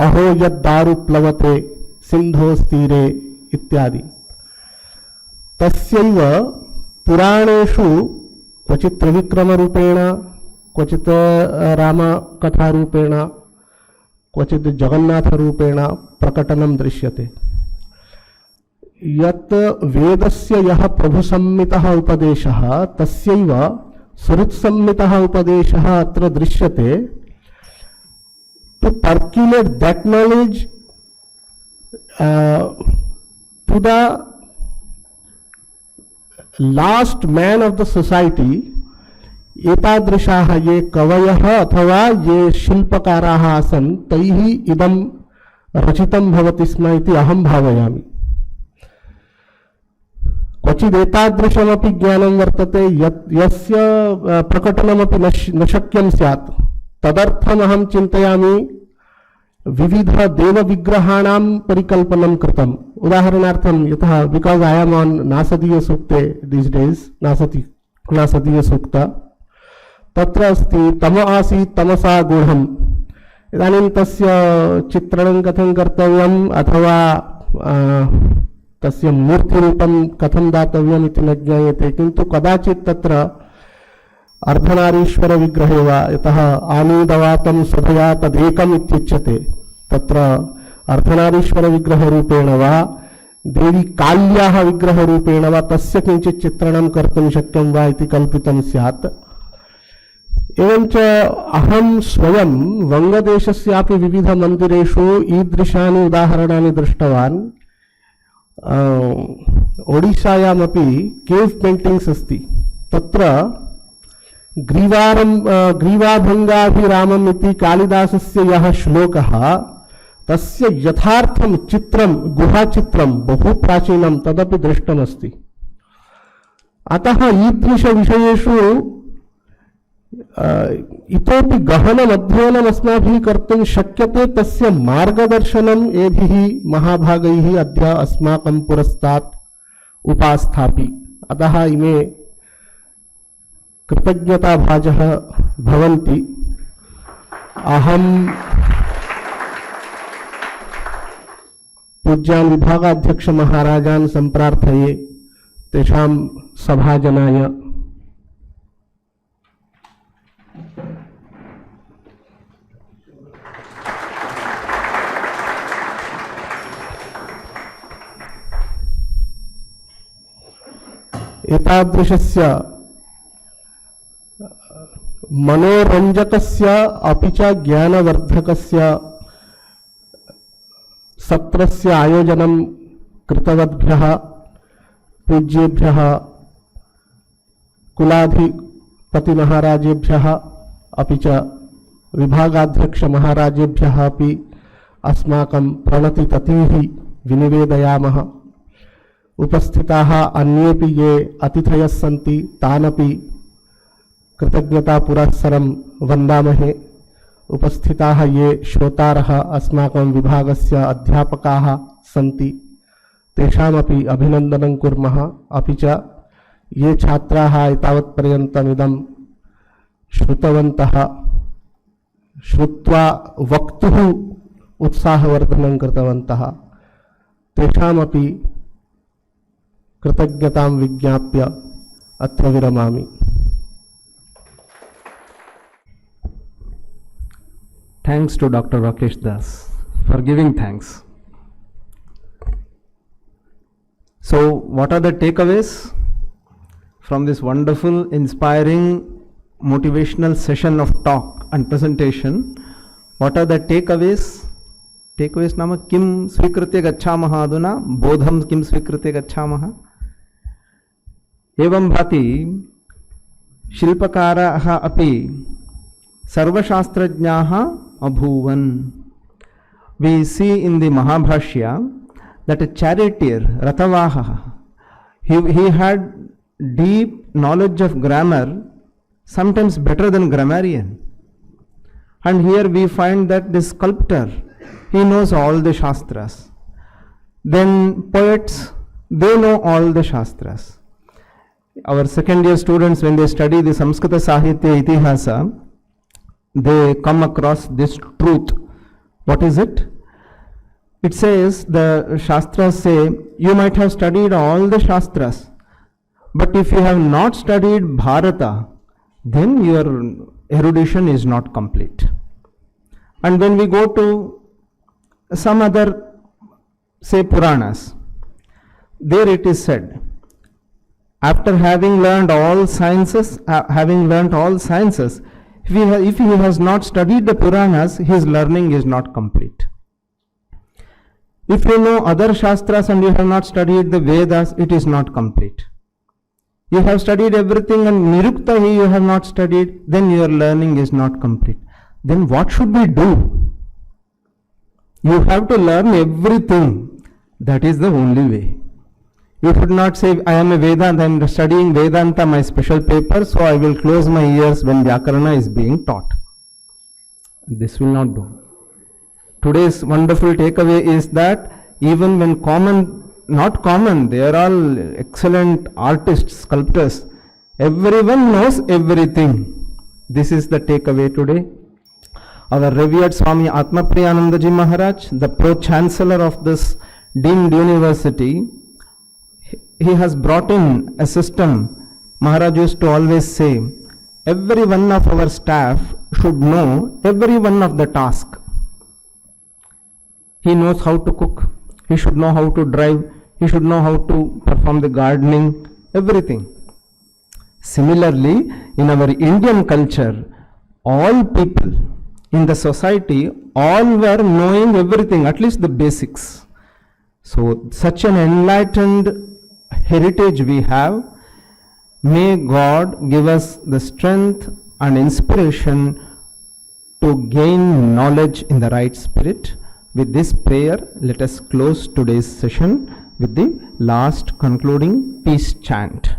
अहो यद्दारु प्लवते सिन्धोस्तीरे इत्यादि. तस्यैव पुराणेषु क्वचित् त्रिविक्रमरूपेण, क्वचित् रामकथारूपेण, क्वचित् जगन्नाथरूपेण प्रकटनं दृश्यते. यत् वेदस्य यः प्रभुसम्मितः उपदेशः तस्यैव सुहृत्सम्मितः उपदेशः अत्र दृश्यते. To percolate that knowledge to the last man of the society, एतादृशाः ये कवयः अथवा ये शिल्पकाराः आसन् तैः इदं रचितं भवति स्म इति अहं भावयामि. क्वचित् एतादृशमपि ज्ञानं वर्तते यस्य प्रकटनमपि न शक्यं स्यात्. तदर्थम् अहं चिन्तयामि विविध देव विग्रहाणां परिकल्पनं कृतम्. उदाहरणार्थं यतः because I am on Nasadiya सूक्ते दिस डेज नासदीय सूक्त तत्र अस्ति तम आसीत् तमसा गूढम्. इदानीं तस्य चित्रणं कथं कर्तव्यम् अथवा तस्य मूर्तिरूपं कथं दातव्यम् इति न ज्ञायते, किन्तु कदाचित् तत्र अर्धनारीश्वर विग्रहे वा यतः आनीदवातं सभया तदेकम् इत्युच्यते, तत्र अर्धनारीश्वर विग्रहरूपेण वा देवी काल्याः विग्रहरूपेण वा तस्य किञ्चित् चित्रणं कर्तुं शक्यं वा इति कल्पितं स्यात्. एवञ्च अहं स्वयं वङ्गदेशस्यापि विविधमन्दिरेषु ईदृशानि उदाहरणानि दृष्टवान्. ओडिशायामपि केव् पेण्टिङ्ग्स् अस्ति. तत्र ग्रीवाभङ्गाभिरामम् इति कालिदासस्य यः श्लोकः तस्य यथार्थं चित्रं गुहाचित्रं बहु प्राचीनं तदपि दृष्टमस्ति. अतः ईदृशविषयेषु इतोपि गहनम् अध्ययनम् अस्माभिः कर्तुं शक्यते. तस्य मार्गदर्शनम् एभिः महाभागैः अद्य अस्माकं पुरस्तात् उपास्थापि. अतः इमे कृतज्ञताभाजः भवन्ति. अहं पूज्यान् विभागाध्यक्ष महाराजान् सम्प्रार्थये तेषां सभाजनाय एतादृशस्य मनोरञ्जकस्य अपि च ज्ञानवर्धकस्य सत्रस्य आयोजनं कृतवद्भ्यः पूज्येभ्यः कुलाधिपतिमहाराजेभ्यः अपि च विभागाध्यक्षमहाराजेभ्यः अपि अस्माकं प्रणतिततीः विनिवेदयामः. उपस्थिताः अन्येपि ये अतिथयः सन्ति तानपि कृतज्ञतापुरस्सरं वन्दामहे. उपस्थिताः ये श्रोतारः अस्माकं विभागस्य अध्यापकाः सन्ति तेषामपि अभिनन्दनं कुर्मः. अपि च ये छात्राः एतावत्पर्यन्तमिदं श्रुतवन्तः श्रुत्वा वक्तुः उत्साहवर्धनं कृतवन्तः तेषामपि कृतज्ञतां विज्ञाप्य अत्र विरमामि. Thanks to Dr. Rakesh Das for giving thanks. So, what are the takeaways from this wonderful, inspiring, motivational session of talk and presentation? What are the takeaways? Takeaways नाम किं स्वीकृत्य गच्छामः अधुना बोधं किं स्वीकृत्य गच्छामः. एवं भाति शिल्पकाराः अपि सर्वशास्त्रज्ञाः अभूवन्. We see in the Mahabhashya that a charioteer, Ratavaha, he had deep knowledge of grammar, sometimes better than grammarian. And here we find that the sculptor, he knows all the Shastras. Then poets, they know all the Shastras. Our second year students, when they study the Sanskrit Sahitya Itihasa, they come across this truth. What is it? It says, the Shastras say, you might have studied all the Shastras, but if you have not studied Bharata, then your erudition is not complete. And when we go to some other, say, Puranas, there it is said, after having learned all sciences, if he has not studied the Puranas, his learning is not complete. If you know other Shastras and you have not studied the Vedas, it is not complete. You have studied everything and Niruktahi you have not studied, then your learning is not complete. Then what should we do? You have to learn everything. That is the only way. You should not say, I am a Vedanta, I am studying Vedanta, my special paper, so I will close my ears when Vyakarana is being taught. This will not do. Today's wonderful takeaway is that even when not common, they are all excellent artists, sculptors. Everyone knows everything. This is the takeaway today. Our revered Swami Atmapriyanandaji Maharaj, the Pro-Chancellor of this deemed university, he has brought in a system. Maharaj used to always say, every one of our staff should know every one of the tasks. He knows how to cook, he should know how to drive, he should know how to perform the gardening, everything. Similarly, in our Indian culture, all people in the society, all were knowing everything, at least the basics. So, such an enlightened heritage we have. May God give us the strength and inspiration to gain knowledge in the right spirit. With this prayer, let us close today's session with the last concluding peace chant.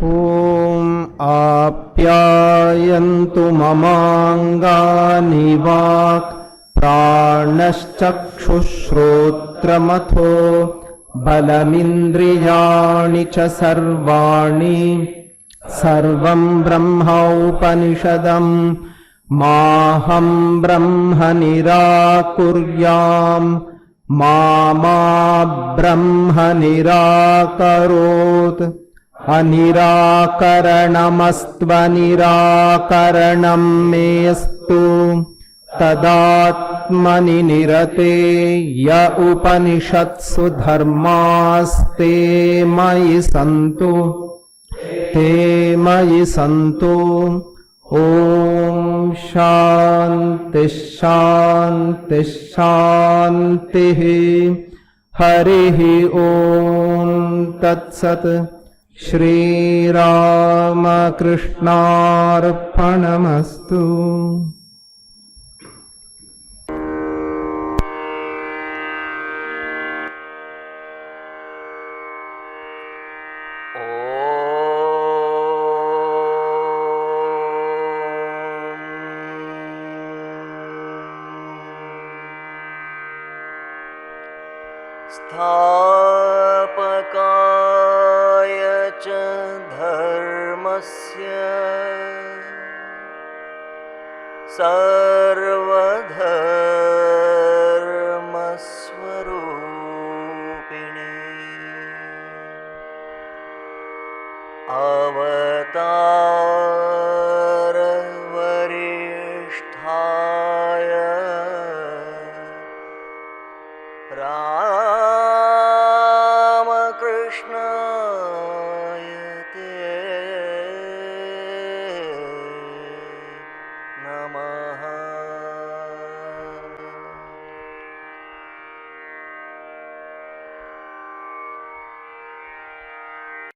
Om apyayantu mamangani vak pranashchakshushrotramatho balamindriyani cha sarvani sarvam brahma upanishadam maham brahma nirakuryam mama brahma nirakarot anirakaranamastva nirakaranam mestu tadatmani nirate ya upanishatsu dharmaste mayi santu Om Shanti Shanti Shanti Harihi Om Tat Sat Shri Rama Krishnarpanamastu. स्थापकाय च धर्मस्य सर्वधर्मस्वरूपिणे अवतार वरिष्ठाय Krishna